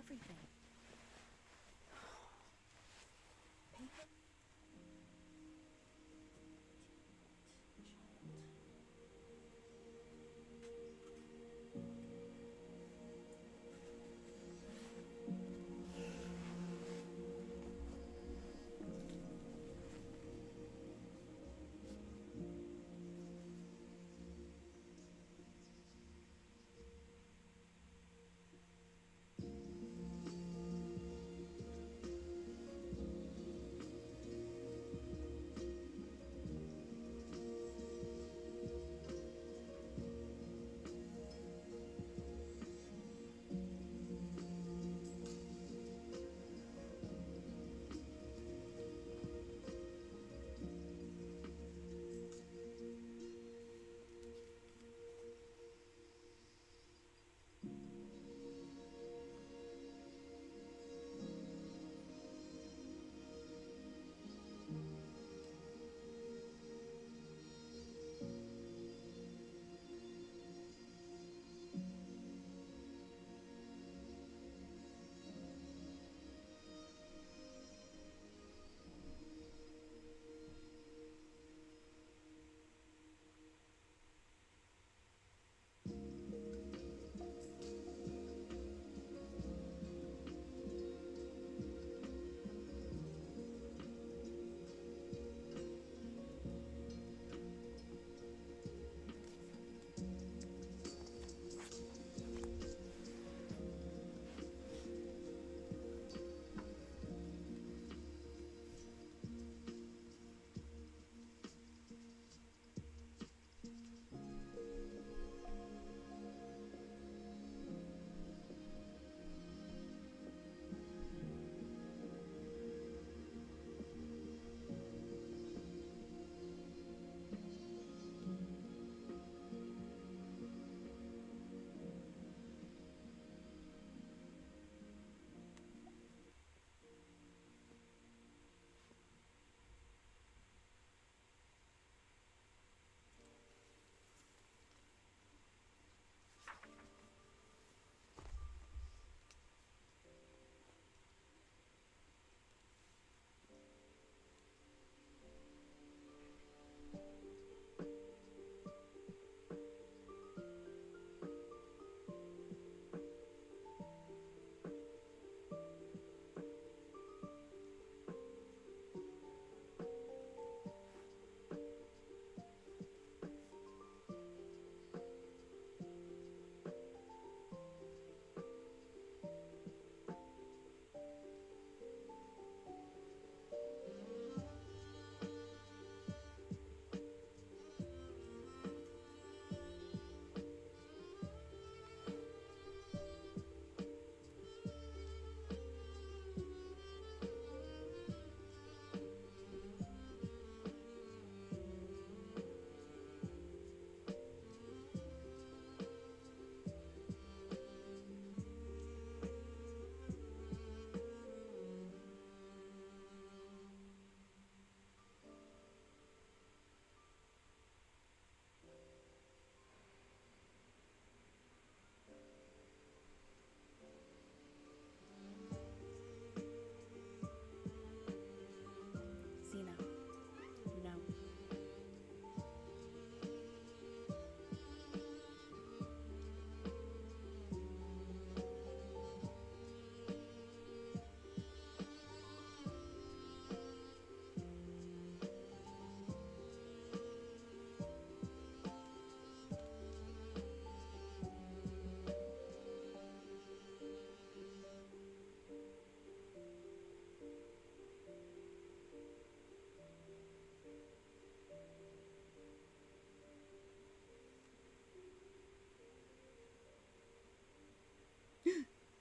everything. Paper.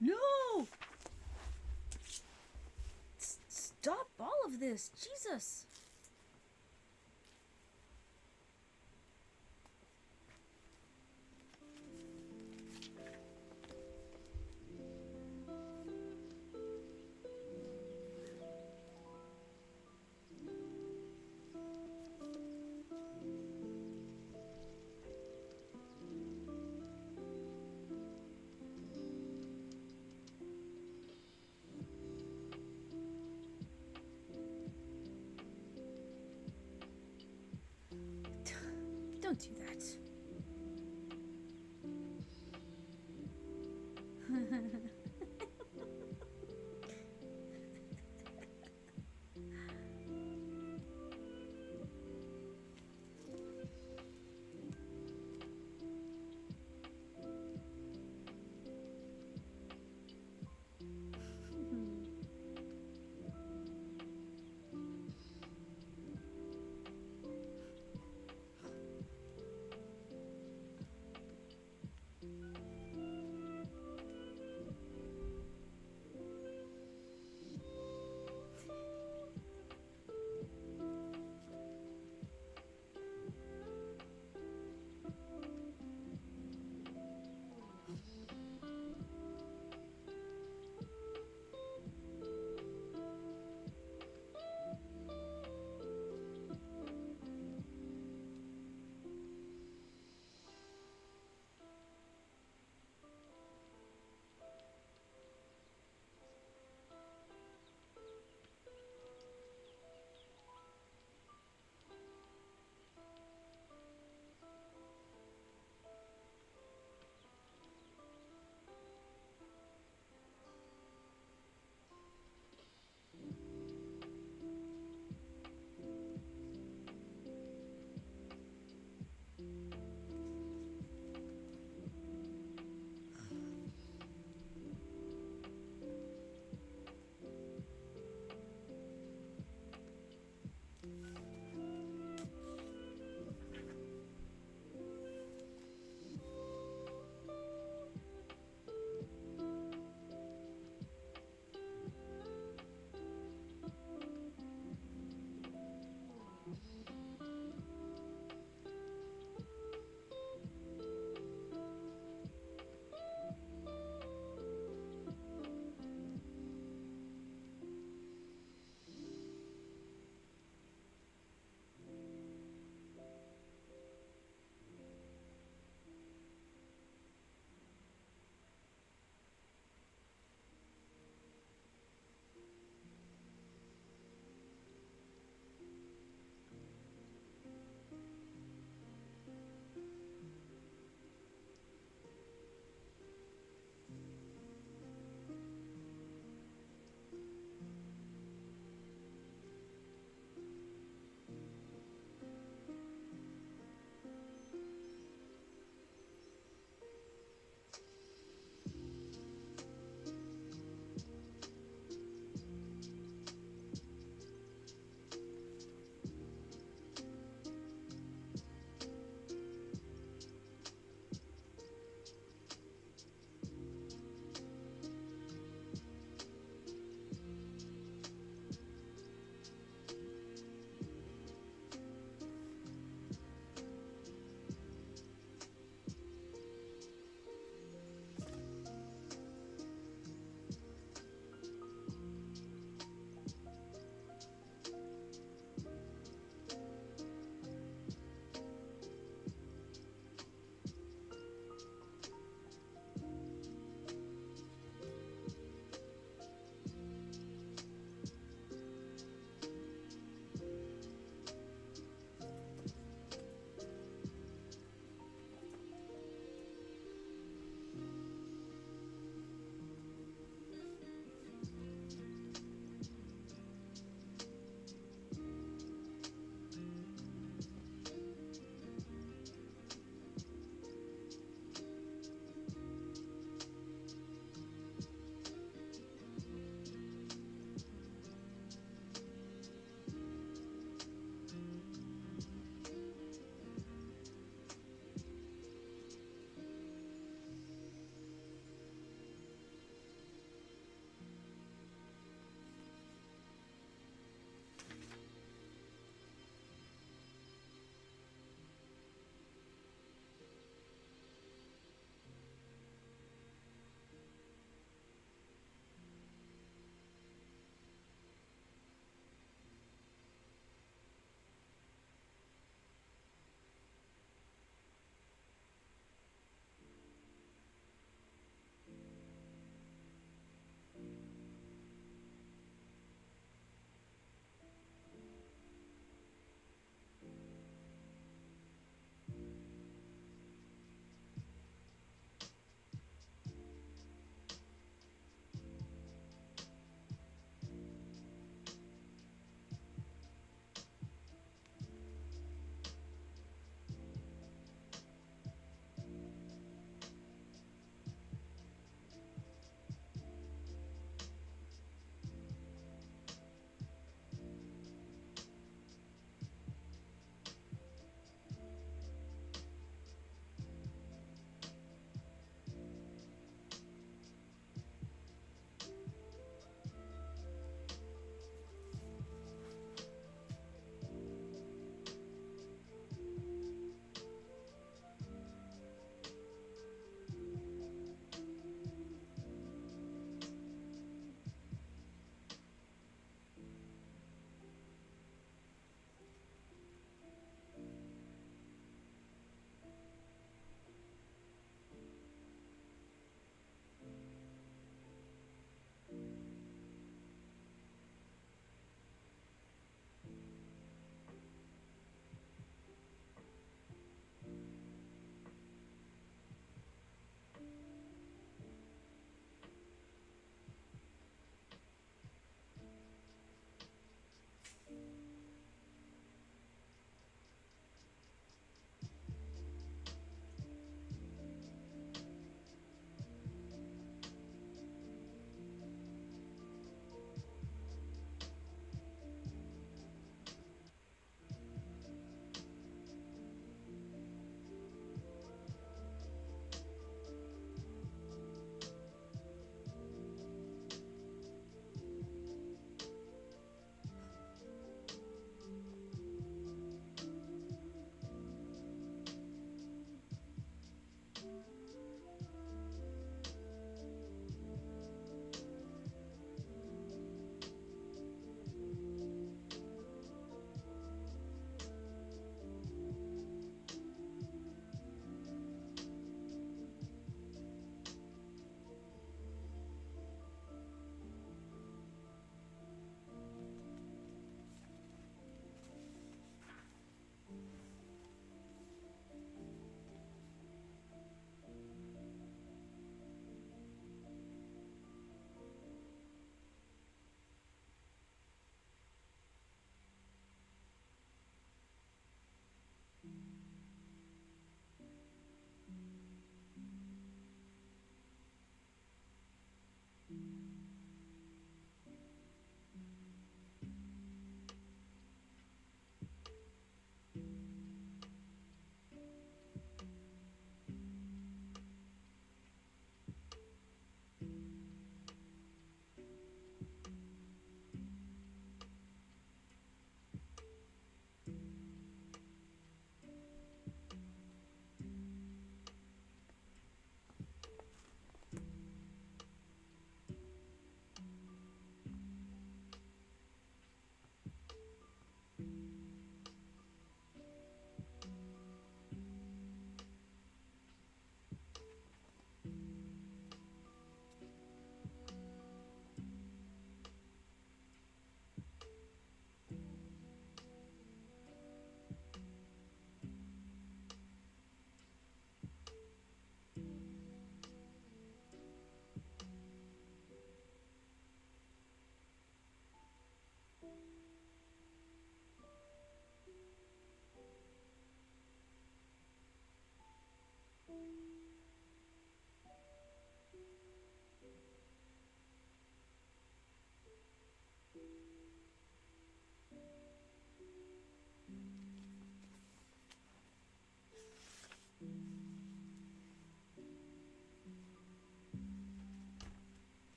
No! Stop all of this! Jesus! Don't do that.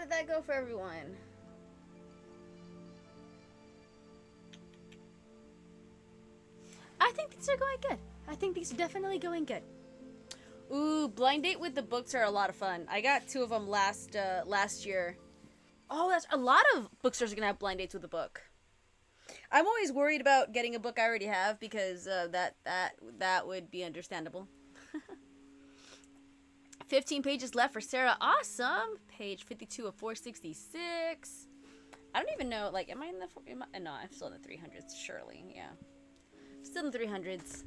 did that go for everyone? I think these are going good. I think these are definitely going good. Ooh, blind date with the books are a lot of fun. I got 2 of them last year. Oh, that's a lot of bookstores are gonna have blind dates with the book. I'm always worried about getting a book I already have because that would be understandable. 15 pages left for Sarah. Awesome. Page 52 of 466. I don't even know. Like, am I in the? No, I'm still in the 300s. Surely, yeah. Still in the 300s.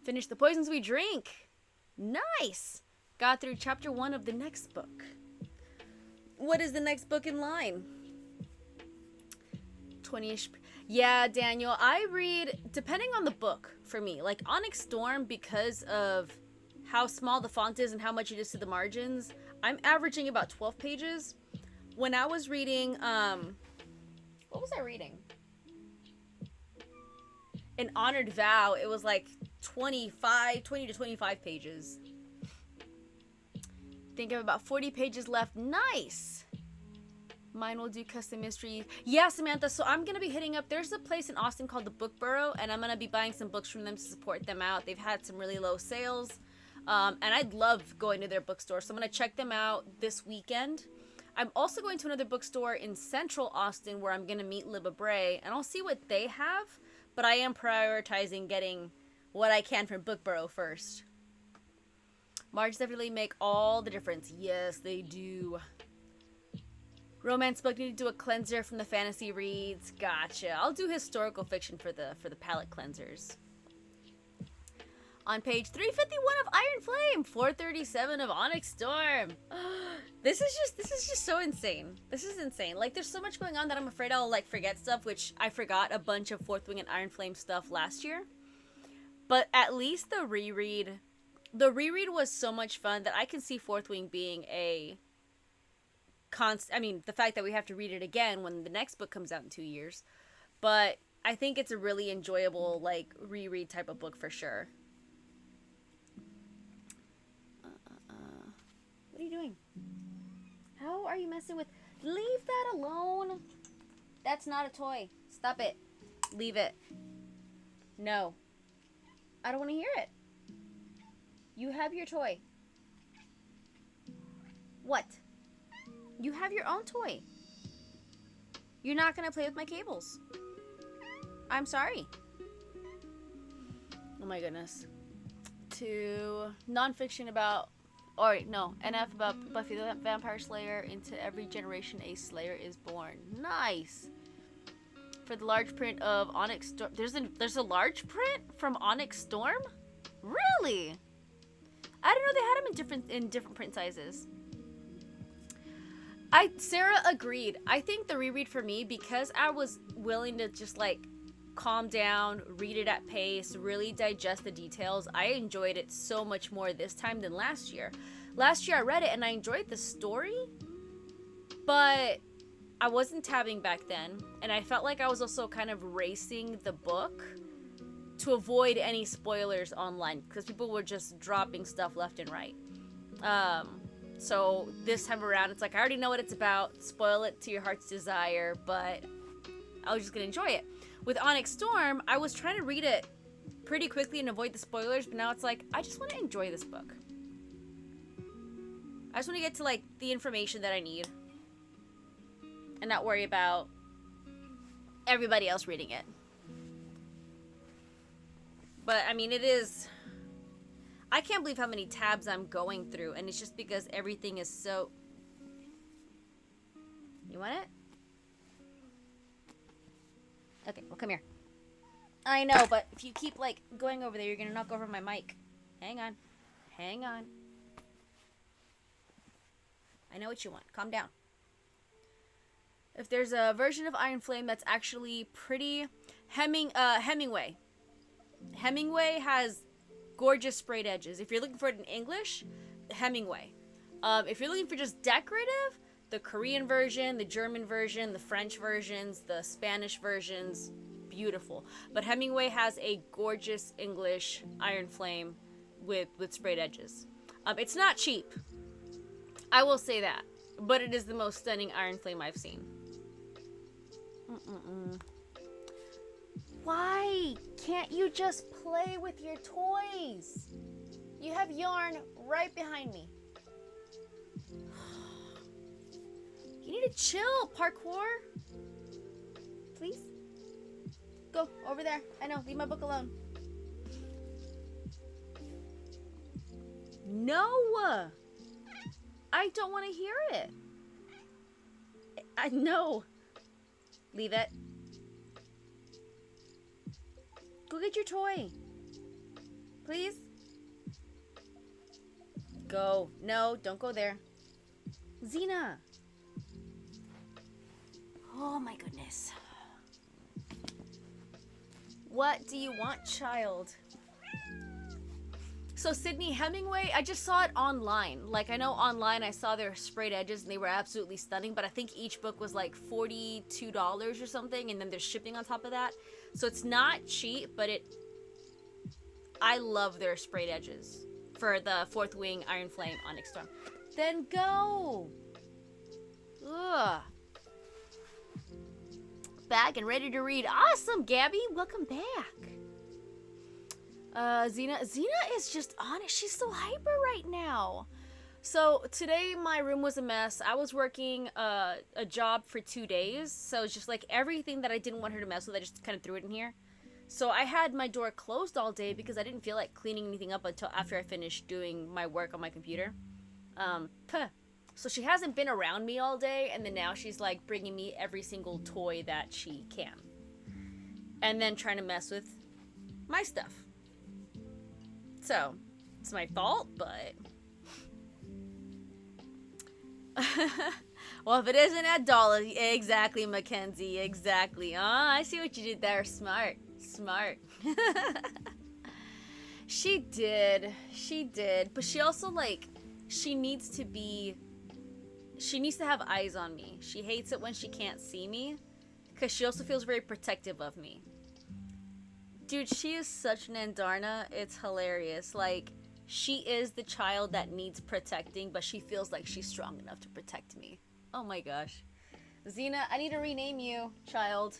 Finish the poisons we drink. Nice. Got through chapter 1 of the next book. What is the next book in line? 20-ish. Yeah, Daniel, I read, depending on the book for me, like Onyx Storm, because of how small the font is and how much it is to the margins, I'm averaging about 12 pages. When I was reading, what was I reading? An Honored Vow, it was like 20 to 25 pages. Think of about 40 pages left. Nice. Mine will do custom mysteries. Yeah, Samantha, so I'm going to be hitting up, there's a place in Austin called the Book Burrow, and I'm going to be buying some books from them to support them out. They've had some really low sales, and I'd love going to their bookstore, so I'm going to check them out this weekend. I'm also going to another bookstore in Central Austin where I'm going to meet Libba Bray, and I'll see what they have, but I am prioritizing getting what I can from Book Burrow first. Margs definitely make all the difference. Yes, they do. Romance book, need to do a cleanser from the fantasy reads. Gotcha. I'll do historical fiction for the palate cleansers. On page 351 of Iron Flame, 437 of Onyx Storm. This is just so insane. This is insane. Like, there's so much going on that I'm afraid I'll like forget stuff, which I forgot a bunch of Fourth Wing and Iron Flame stuff last year. But at least the reread was so much fun that I can see Fourth Wing being a the fact that we have to read it again when the next book comes out in 2 years. But I think it's a really enjoyable, like, reread type of book for sure. What are you doing? How are you messing with... Leave that alone. That's not a toy. Stop it. Leave it. No. I don't want to hear it. You have your toy. What? You have your own toy. You're not going to play with my cables. I'm sorry. Oh my goodness. To nonfiction about... NF about Buffy the Vampire Slayer. Into every generation a Slayer is born. Nice. For the large print of Onyx Storm. There's a large print from Onyx Storm? Really? I didn't know they had them in different print sizes. Sarah agreed. I think the reread for me, because I was willing to just like calm down, read it at pace, really digest the details, I enjoyed it so much more this time than last year. Last year I read it and I enjoyed the story, but I wasn't tabbing back then, and I felt like I was also kind of racing the book to avoid any spoilers online, because people were just dropping stuff left and right. So this time around, it's like, I already know what it's about. Spoil it to your heart's desire, but I was just going to enjoy it. With Onyx Storm, I was trying to read it pretty quickly and avoid the spoilers, but now it's like, I just want to enjoy this book. I just want to get to, like, the information that I need and not worry about everybody else reading it. But, I mean, it is... I can't believe how many tabs I'm going through, and it's just because everything is so... You want it? Okay, well, come here. I know, but if you keep, like, going over there, you're gonna knock over my mic. Hang on. Hang on. I know what you want. Calm down. If there's a version of Iron Flame that's actually pretty... Hemingway. Hemingway has... gorgeous sprayed edges. If you're looking for it in English, Hemingway. If you're looking for just decorative, the Korean version, the German version, the French versions, the Spanish versions, beautiful. But Hemingway has a gorgeous English Iron Flame with sprayed edges. It's not cheap. I will say that. But it is the most stunning iron flame I've seen. Why can't you just play with your toys? You have yarn right behind me. You need to chill, parkour. Please? Go, over there. I know, leave my book alone. No! I don't want to hear it. I know. Leave it. Go get your toy. Please? Go. No, don't go there. Xena. Oh my goodness. What do you want, child? So Sydney Hemingway, I just saw it online. Like, I know online I saw their sprayed edges and they were absolutely stunning, but I think each book was like $42 or something, and then there's shipping on top of that. So it's not cheap, but I love their sprayed edges for the Fourth Wing Iron Flame Onyx Storm. Then go! Ugh. Back and ready to read. Awesome, Gabby! Welcome back. Xena is just on it. She's so hyper right now. So today my room was a mess. I was working a job for 2 days, so it's just like everything that I didn't want her to mess with, I just kind of threw it in here. So I had my door closed all day because I didn't feel like cleaning anything up until after I finished doing my work on my computer. So she hasn't been around me all day, and then now she's like bringing me every single toy that she can, and then trying to mess with my stuff. So, it's my fault, but... Well, if it isn't at dollar... Exactly, Mackenzie, exactly. Oh, I see what you did there. Smart. Smart. She did. But she also, like, she needs to have eyes on me. She hates it when she can't see me, because she also feels very protective of me. Dude, she is such an Andarna, it's hilarious. Like, she is the child that needs protecting, but she feels like she's strong enough to protect me. Oh my gosh. Xena, I need to rename you, child.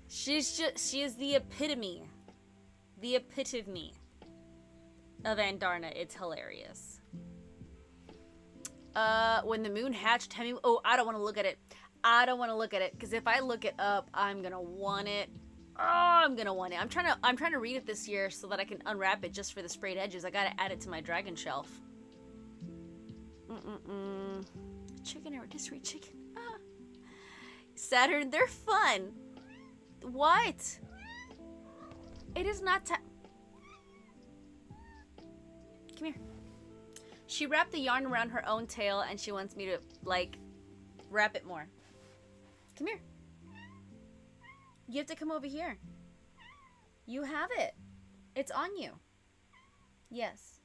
She is the epitome. The epitome of Andarna. It's hilarious. When the moon hatched Hemingway... Oh, I don't want to look at it. I don't want to look at it, because if I look it up, I'm gonna want it. Oh, I'm gonna want it. I'm trying to read it this year so that I can unwrap it just for the sprayed edges. I gotta add it to my dragon shelf. Chicken or rotisserie chicken. Ah. Saturn, they're fun. What? It is not time. Come here. She wrapped the yarn around her own tail and she wants me to, like, wrap it more. Come here. You have to come over here. You have it. It's on you. Yes.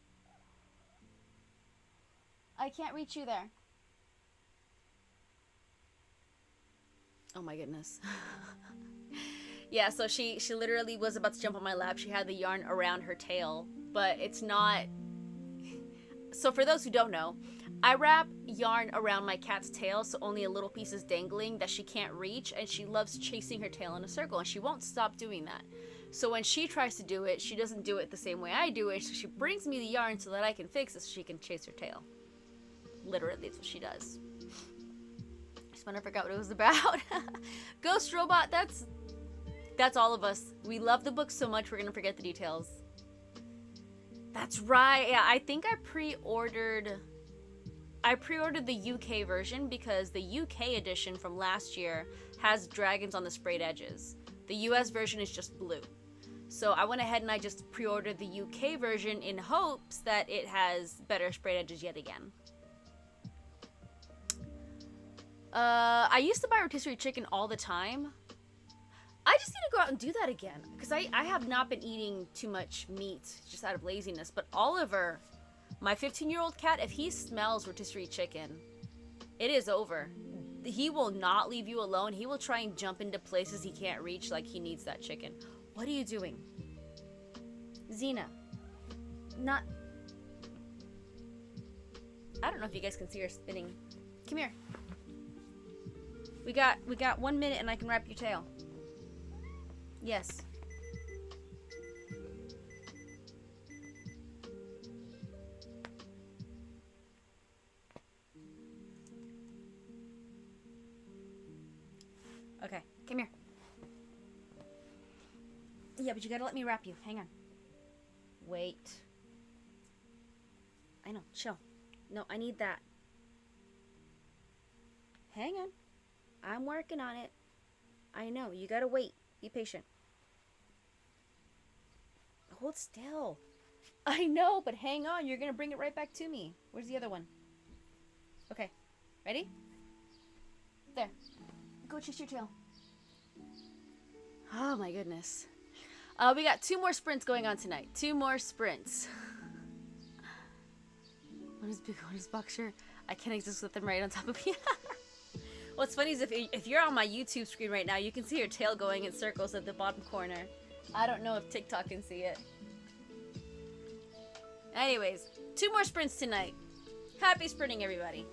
I can't reach you there. Oh my goodness. Yeah, so she literally was about to jump on my lap. She had the yarn around her tail, but it's not... So for those who don't know, I wrap yarn around my cat's tail so only a little piece is dangling that she can't reach, and she loves chasing her tail in a circle, and she won't stop doing that. So when she tries to do it, she doesn't do it the same way I do it, so she brings me the yarn so that I can fix it so she can chase her tail. Literally, that's what she does. Just when I forgot what it was about. Ghost Robot, that's all of us. We love the book so much we're gonna forget the details. That's right. Yeah, I think I pre-ordered the UK version because the UK edition from last year has dragons on the sprayed edges. The US version is just blue. So I went ahead and I just pre-ordered the UK version in hopes that it has better sprayed edges yet again. I used to buy rotisserie chicken all the time. I just need to go out and do that again because I have not been eating too much meat just out of laziness. But Oliver, my 15-year-old cat, if he smells rotisserie chicken, it is over. He will not leave you alone. He will try and jump into places he can't reach like he needs that chicken. What are you doing? Xena. Not... I don't know if you guys can see her spinning. Come here. We got 1 minute and I can wrap your tail. Yes. Okay, come here. Yeah, but you gotta let me wrap you. Hang on. Wait. I know, chill. No, I need that. Hang on. I'm working on it. I know, you gotta wait. Be patient. Hold still. I know, but hang on. You're gonna bring it right back to me. Where's the other one? Okay. Ready? There. Go chase your tail. Oh my goodness. We got 2 more sprints going on tonight. 2 more sprints. What is big? What is Boxer? I can't exist with them right on top of me. What's funny is if you're on my YouTube screen right now, you can see your tail going in circles at the bottom corner. I don't know if TikTok can see it. Anyways, 2 more sprints tonight. Happy sprinting, everybody.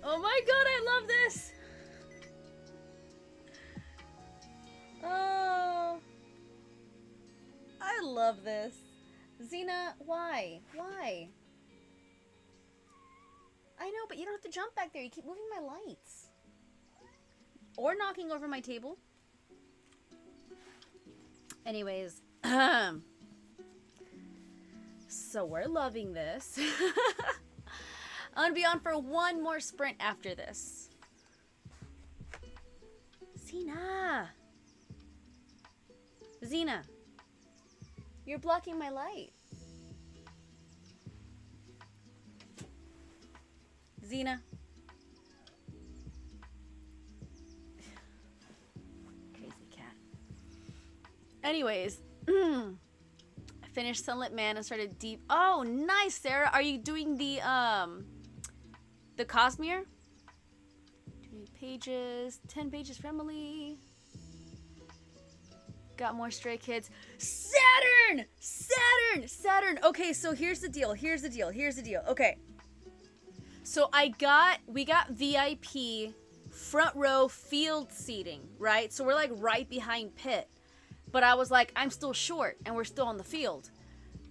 Oh my god, I love this! Oh, I love this. Xena, why? Why? I know, but you don't have to jump back there. You keep moving my lights. Or knocking over my table. Anyways. So we're loving this. I'm gonna be on for one more sprint after this. Xena! Xena! You're blocking my light. Xena. Crazy cat. Anyways. I finished Sunlit Man and started Deep. Oh, nice, Sarah. Are you doing the Cosmere? 20 pages. 10 pages for Emily. Got more Stray Kids. Saturn! Saturn! Saturn! Okay, so here's the deal. Here's the deal. Here's the deal. Okay. So we got VIP front row field seating, right? So we're like right behind Pit. But I was like, I'm still short and we're still on the field.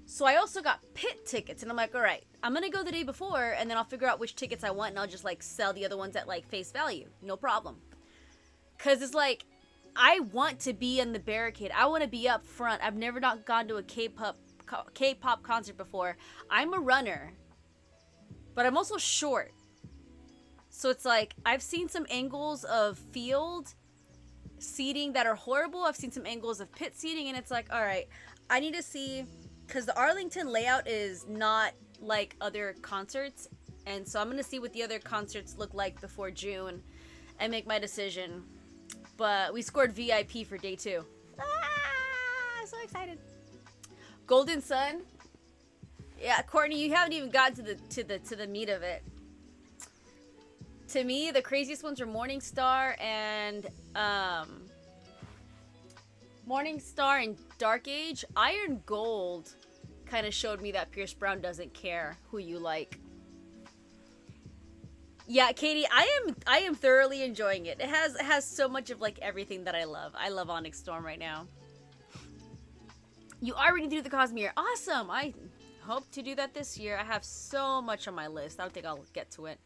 So I also got pit tickets and I'm like, all right, I'm going to go the day before and then I'll figure out which tickets I want and I'll just like sell the other ones at like face value. No problem. Cause it's like, I want to be in the barricade. I want to be up front. I've never not gone to a K-pop concert before. I'm a runner, but I'm also short. So it's like, I've seen some angles of field seating that are horrible. I've seen some angles of pit seating and it's like, all right, I need to see, because the Arlington layout is not like other concerts, and so I'm gonna see what the other concerts look like before June and make my decision. But we scored VIP for day 2. Ah, so excited. Golden Sun. Yeah, Courtney, you haven't even gotten to the meat of it. To me, the craziest ones were Morning Star and Dark Age. Iron Gold kind of showed me that Pierce Brown doesn't care who you like. Yeah, Katie, I am thoroughly enjoying it. It has so much of like everything that I love. I love Onyx Storm right now. You already do the Cosmere. Awesome. I hope to do that this year. I have so much on my list. I don't think I'll get to it.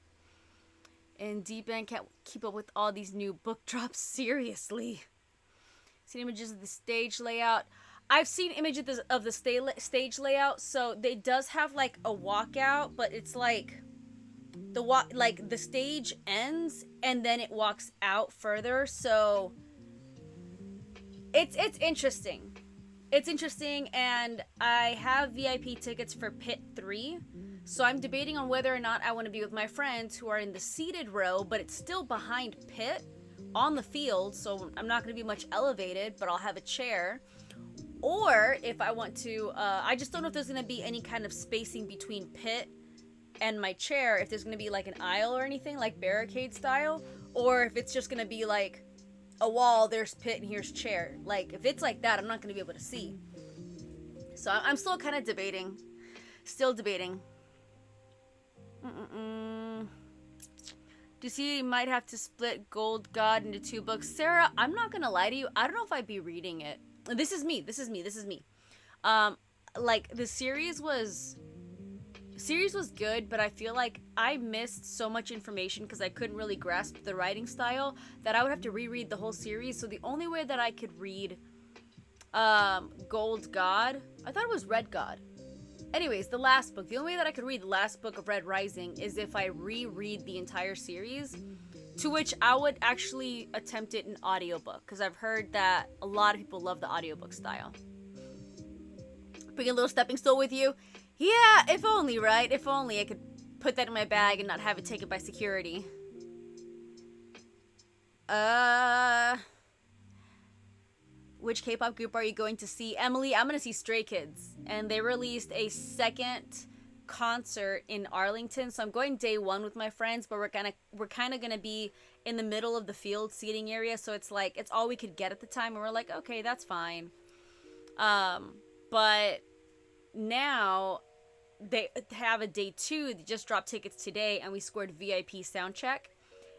And Deep End can't keep up with all these new book drops. Seriously. Seen images of the stage layout. I've seen images of the stage layout. So they does have like a walkout, but it's like the stage ends and then it walks out further. So it's interesting. It's interesting, and I have VIP tickets for Pit 3. So I'm debating on whether or not I want to be with my friends who are in the seated row, but it's still behind Pit on the field, so I'm not going to be much elevated, but I'll have a chair. Or if I want to, I just don't know if there's going to be any kind of spacing between Pit and my chair, if there's going to be like an aisle or anything, like barricade style, or if it's just going to be like a wall, there's Pit and here's chair. Like, if it's like that, I'm not going to be able to see. So I'm still kind of debating. Still debating. Do you see you might have to split Gold God into 2 books? Sarah, I'm not gonna lie to you. I don't know if I'd be reading it. This is me. Like, the series was good, but I feel like I missed so much information because I couldn't really grasp the writing style that I would have to reread the whole series. So the only way that I could read Gold God, I thought it was Red God. Anyways, the last book. The only way that I could read the last book of Red Rising is if I reread the entire series, to which I would actually attempt it in audiobook, because I've heard that a lot of people love the audiobook style. Bring a little stepping stool with you? Yeah, if only, right? If only I could put that in my bag and not have it taken by security. Which K-pop group are you going to see? Emily, I'm going to see Stray Kids. And they released a second concert in Arlington. So I'm going day 1 with my friends, but we're kind of going to be in the middle of the field seating area. So it's like, it's all we could get at the time. And we're like, okay, that's fine. But now they have a day 2. They just dropped tickets today, and we scored VIP sound check.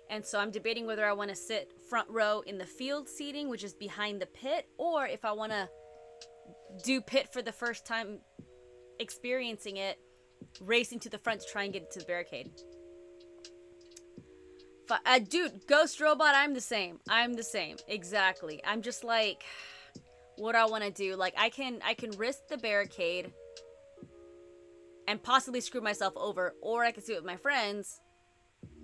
And so I'm debating whether I want to sit front row in the field seating, which is behind the pit, or if I want to do pit for the first time, experiencing it, racing to the front to try and get to the barricade. Dude, Ghost Robot, I'm the same. Exactly. I'm just like, what do I want to do? Like, I can risk the barricade and possibly screw myself over, or I can do it with my friends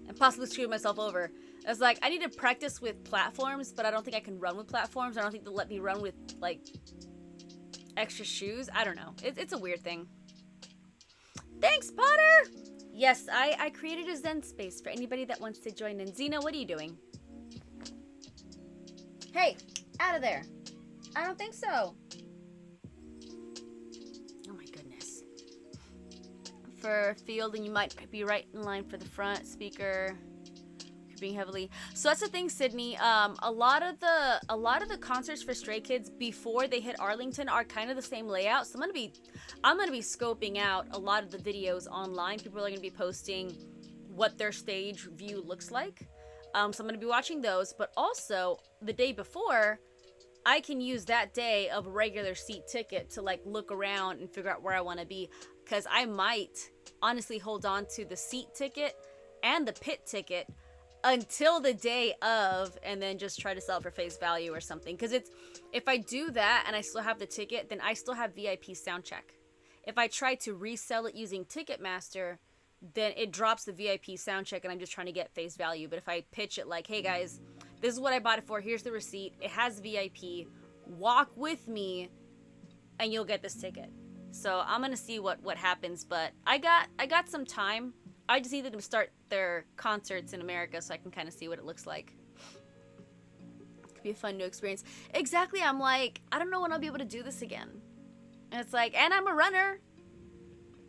and possibly screw myself over. I was like, I need to practice with platforms, but I don't think I can run with platforms. I don't think they'll let me run with, like, extra shoes. I don't know. It's a weird thing. Thanks, Potter! Yes, I created a Zen space for anybody that wants to join in. Xena, what are you doing? Hey, out of there. I don't think so. Oh my goodness. For fielding, you might be right in line for the front speaker. You're being heavily. So that's the thing, Sydney. A lot of the concerts for Stray Kids before they hit Arlington are kind of the same layout. So I'm gonna be scoping out a lot of the videos online. People are gonna be posting what their stage view looks like. So I'm gonna be watching those. But also the day before, I can use that day of a regular seat ticket to like look around and figure out where I want to be. Because I might honestly hold on to the seat ticket and the pit ticket until the day of, and then just try to sell it for face value or something. Because if I do that and I still have the ticket, then I still have VIP soundcheck. If I try to resell it using Ticketmaster, then it drops the VIP soundcheck and I'm just trying to get face value. But if I pitch it like, hey guys, this is what I bought it for, here's the receipt, it has VIP, walk with me and you'll get this ticket. So I'm gonna see what happens, but I got some time. I just needed them to start their concerts in America so I can kind of see what it looks like. Could be a fun new experience. Exactly, I'm like, I don't know when I'll be able to do this again. And it's like, and I'm a runner.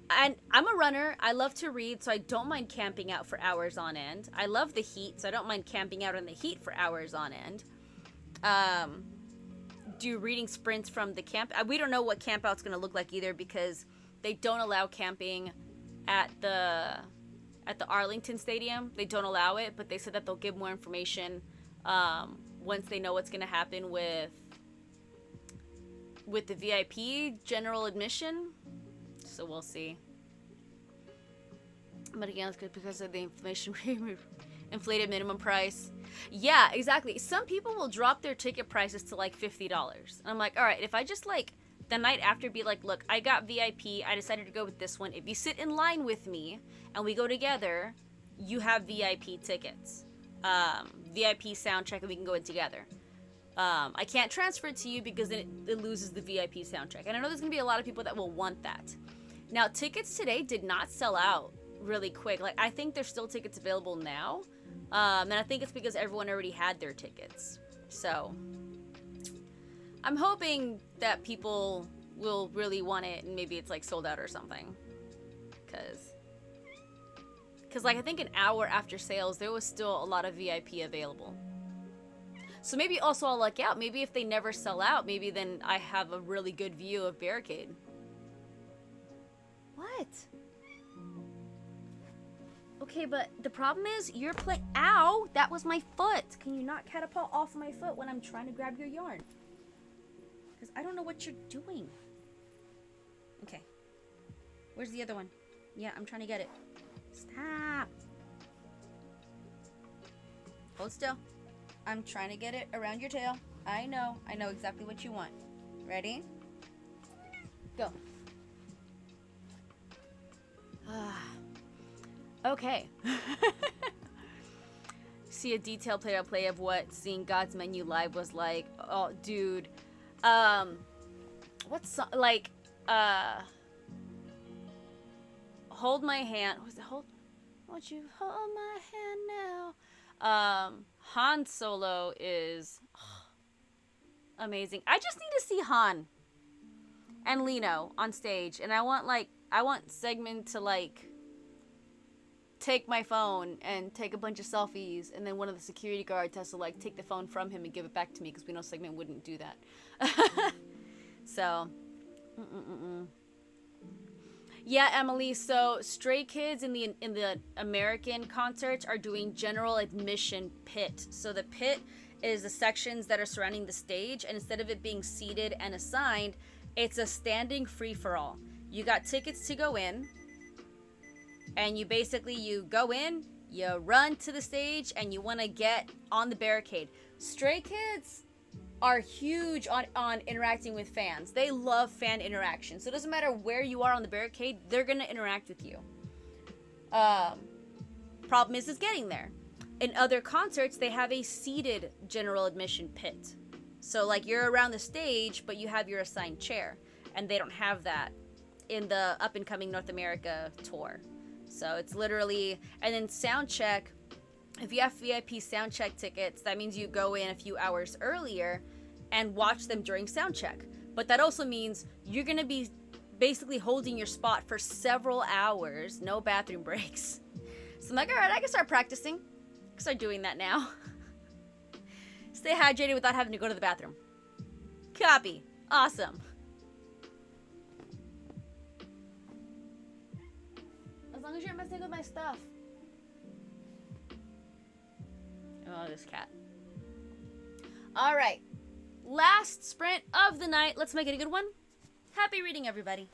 And I'm a runner. I love to read, so I don't mind camping out for hours on end. I love the heat, so I don't mind camping out in the heat for hours on end. Do reading sprints from the camp. We don't know what camp out's going to look like either because they don't allow camping at the Arlington Stadium. They don't allow it, but they said that they'll give more information once they know what's going to happen with the VIP general admission. So we'll see. But again, it's good because of the inflated minimum price. Yeah, exactly. Some people will drop their ticket prices to like $50. And I'm like, all right, if I just like the night after be like, look, I got VIP. I decided to go with this one. If you sit in line with me and we go together, you have VIP tickets. VIP sound check and we can go in together. I can't transfer it to you because then it loses the VIP sound check. And I know there's going to be a lot of people that will want that. Now, tickets today did not sell out really quick. Like, I think there's still tickets available now. And I think it's because everyone already had their tickets. So, I'm hoping that people will really want it and maybe it's, like, sold out or something. Because like, I think an hour after sales, there was still a lot of VIP available. So maybe also I'll luck out. Maybe if they never sell out, maybe then I have a really good view of Barricade. What? Okay, but the problem is you're playing. Ow! That was my foot. Can you not catapult off my foot when I'm trying to grab your yarn? Because I don't know what you're doing. Okay. Where's the other one? Yeah, I'm trying to get it. Stop. Hold still. I'm trying to get it around your tail. I know exactly what you want. Ready? Go. Okay. See a detailed play-by-play of what seeing God's Menu live was like. Oh, dude. What's like? Hold my hand. What's it? Won't you hold my hand now? Han Solo is amazing. I just need to see Han and Lino on stage, and I want Segment to like take my phone and take a bunch of selfies, and then one of the security guards has to like take the phone from him and give it back to me because we know Segment wouldn't do that. So, Yeah, Emily. So Stray Kids in the American concerts are doing general admission pit. So the pit is the sections that are surrounding the stage, and instead of it being seated and assigned, it's a standing free for all. You got tickets to go in, and you go in, you run to the stage, and you want to get on the barricade. Stray Kids are huge on interacting with fans. They love fan interaction. So it doesn't matter where you are on the barricade, they're gonna interact with you. Problem is getting there. In other concerts, they have a seated general admission pit. So like you're around the stage, but you have your assigned chair, and they don't have that in the up and coming North America tour. So it's literally, and then sound check. If you have VIP sound check tickets, that means you go in a few hours earlier and watch them during sound check. But that also means you're gonna be basically holding your spot for several hours, no bathroom breaks. So I'm like, all right, I can start practicing. I can start doing that now. Stay hydrated without having to go to the bathroom. Copy. Awesome. As long as you're messing with my stuff. Oh, this cat. All right. Last sprint of the night. Let's make it a good one. Happy reading, everybody.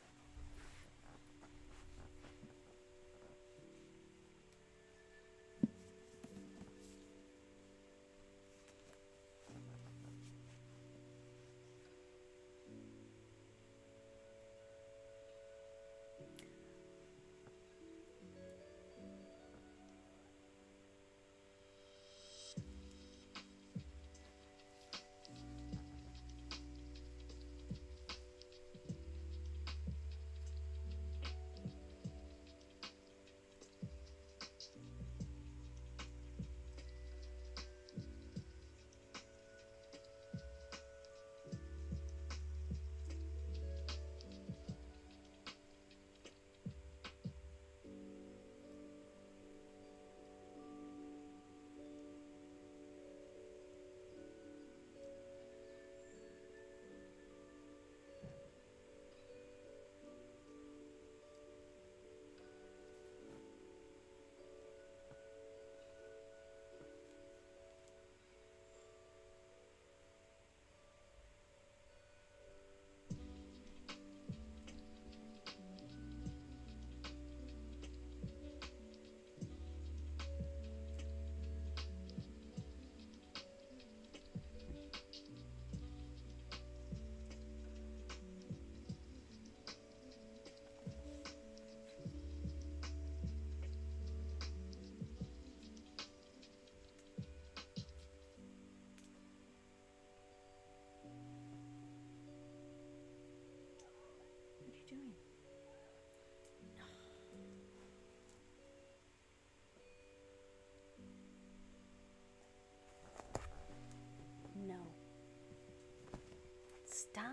No. Stop.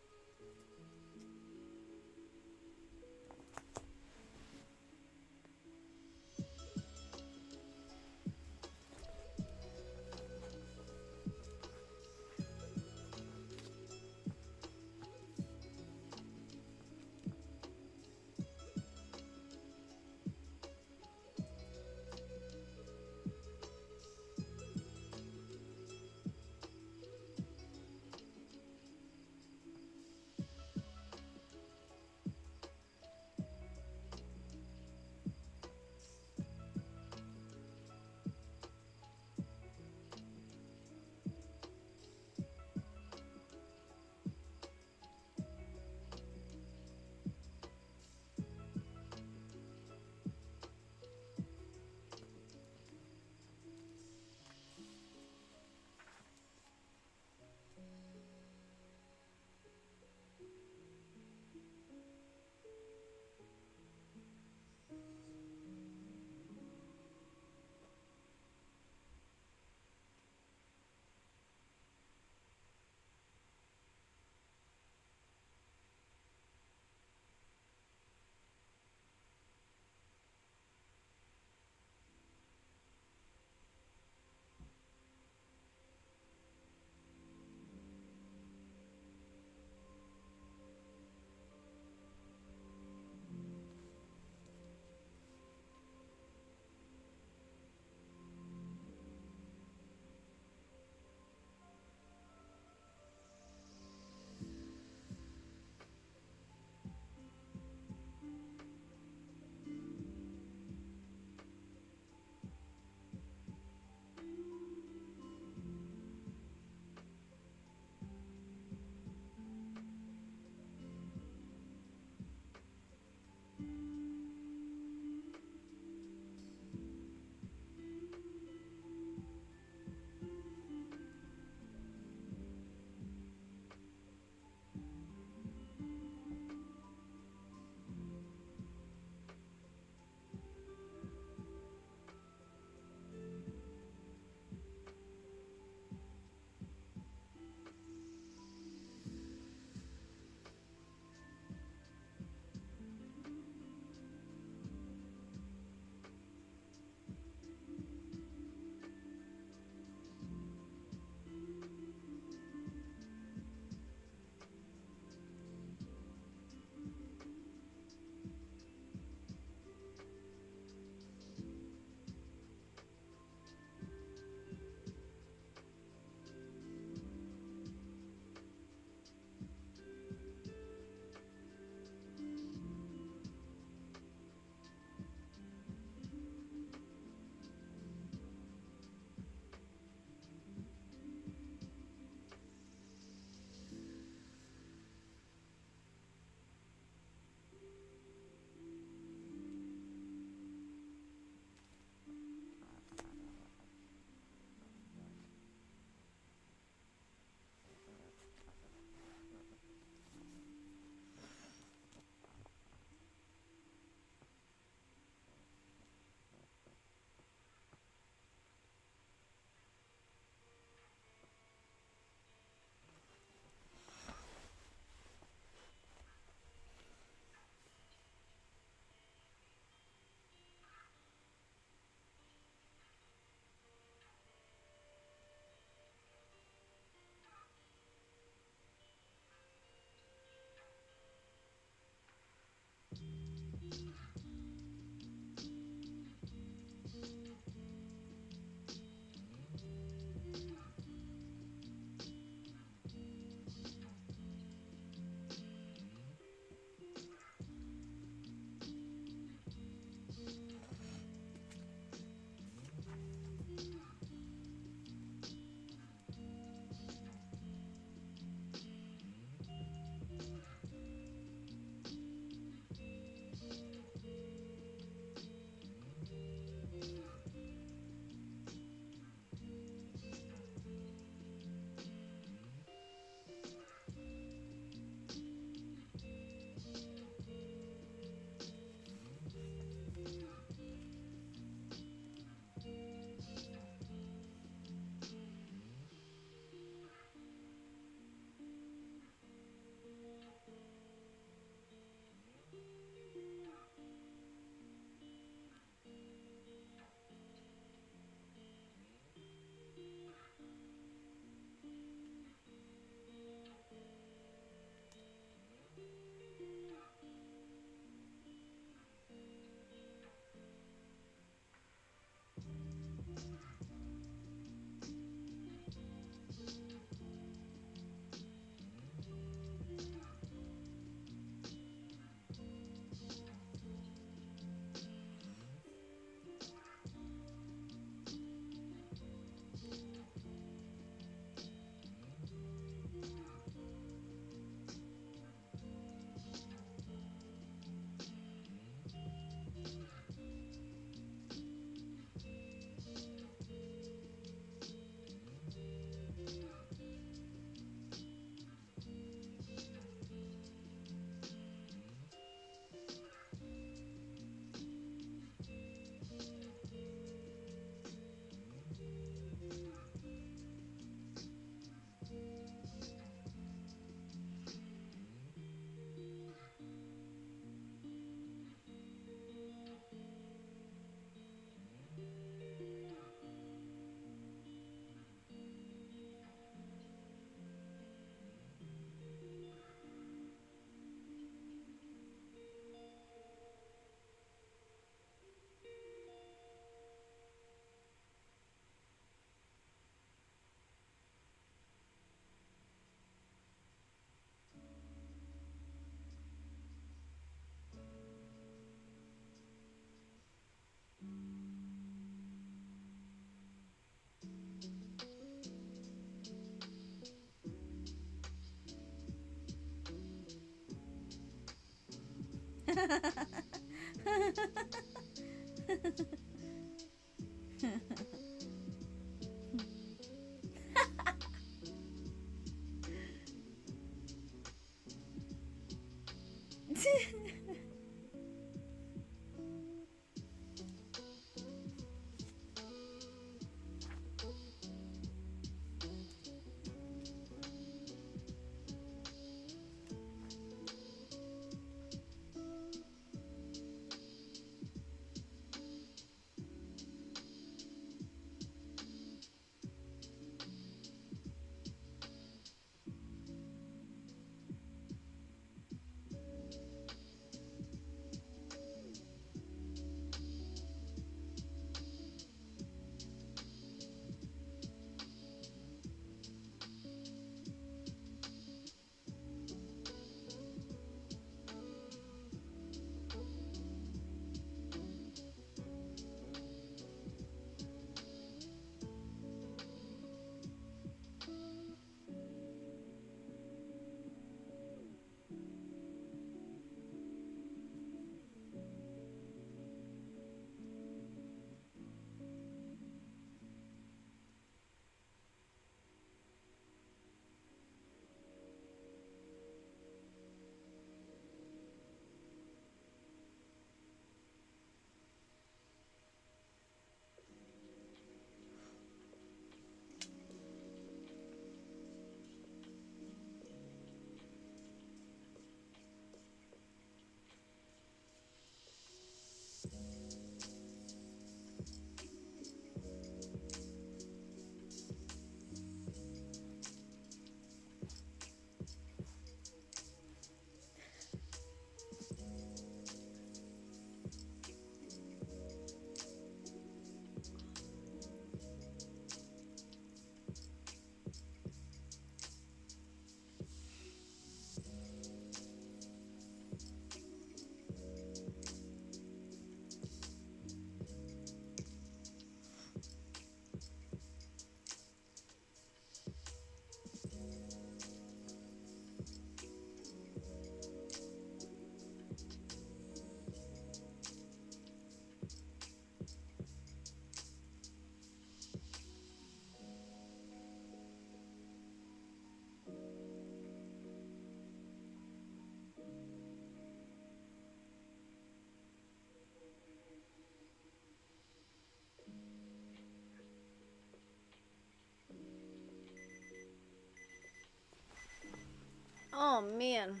Oh man.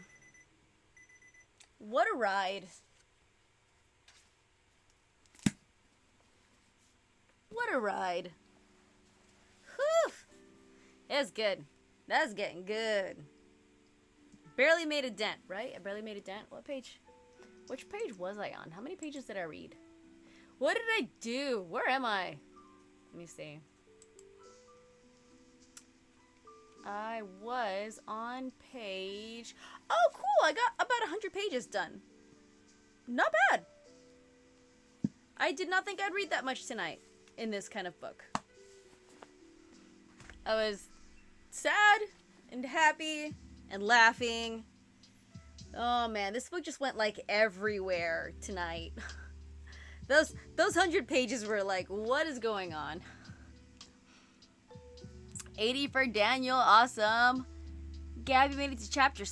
What a ride. What a ride. Whew. That's good. That's getting good. Barely made a dent, right? I barely made a dent. What page? Which page was I on? How many pages did I read? What did I do? Where am I? Let me see. I was on page... Oh, cool! I got about 100 pages done. Not bad. I did not think I'd read that much tonight in this kind of book. I was sad and happy and laughing. Oh man, this book just went like everywhere tonight. Those 100 pages were like, what is going on? 80 for Daniel, awesome. Gabby made it to chapter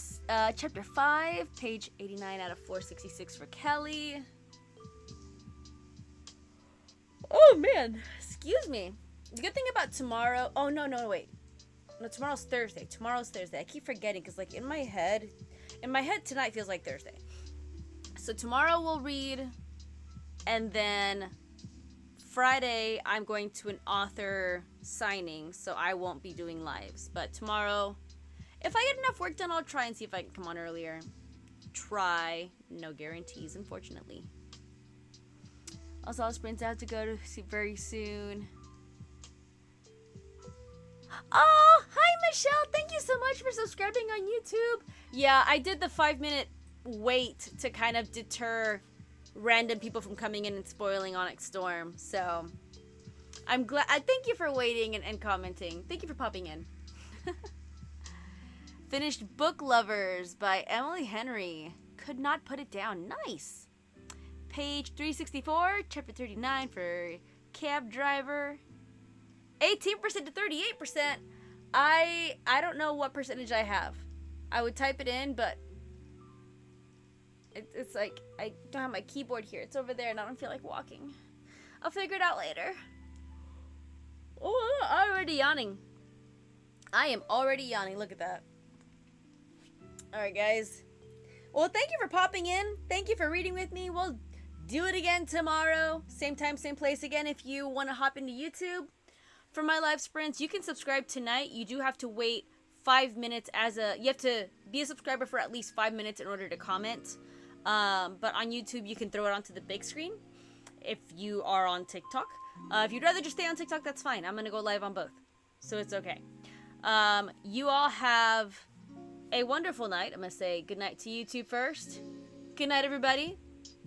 5, page 89 out of 466 for Kelly. Oh man, excuse me. The good thing about tomorrow, oh no, wait. No, tomorrow's Thursday. I keep forgetting because like in my head tonight feels like Thursday. So tomorrow we'll read, and then Friday I'm going to an author signing, so I won't be doing lives. But tomorrow, if I get enough work done, I'll try and see if I can come on earlier. Try. No guarantees, unfortunately. Also, I'll sprint out to go to see very soon. Oh, hi Michelle. Thank you so much for subscribing on YouTube. Yeah, I did the 5-minute wait to kind of deter random people from coming in and spoiling Onyx Storm. So I'm glad. Thank you for waiting and commenting. Thank you for popping in. Finished Book Lovers by Emily Henry. could not put it down. Nice. Page 364, chapter 39 for cab driver. 18% to 38%. I don't know what percentage I have. I would type it in, but it's like I don't have my keyboard here. It's over there and I don't feel like walking. I'll figure it out later. Oh, I'm already yawning. I am already yawning. Look at that. Alright, guys. Well, thank you for popping in. Thank you for reading with me. We'll do it again tomorrow. Same time, same place again. If you want to hop into YouTube for my live sprints, you can subscribe tonight. You do have to wait 5 minutes you have to be a subscriber for at least 5 minutes in order to comment. But on YouTube, you can throw it onto the big screen if you are on TikTok. If you'd rather just stay on TikTok, that's fine. I'm going to go live on both, so it's okay. You all have a wonderful night. I'm going to say good night to YouTube first. Good night, everybody.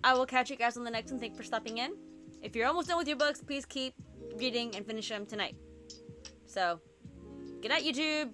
I will catch you guys on the next one. Thank you for stopping in. If you're almost done with your books, please keep reading and finish them tonight. So, good night, YouTube.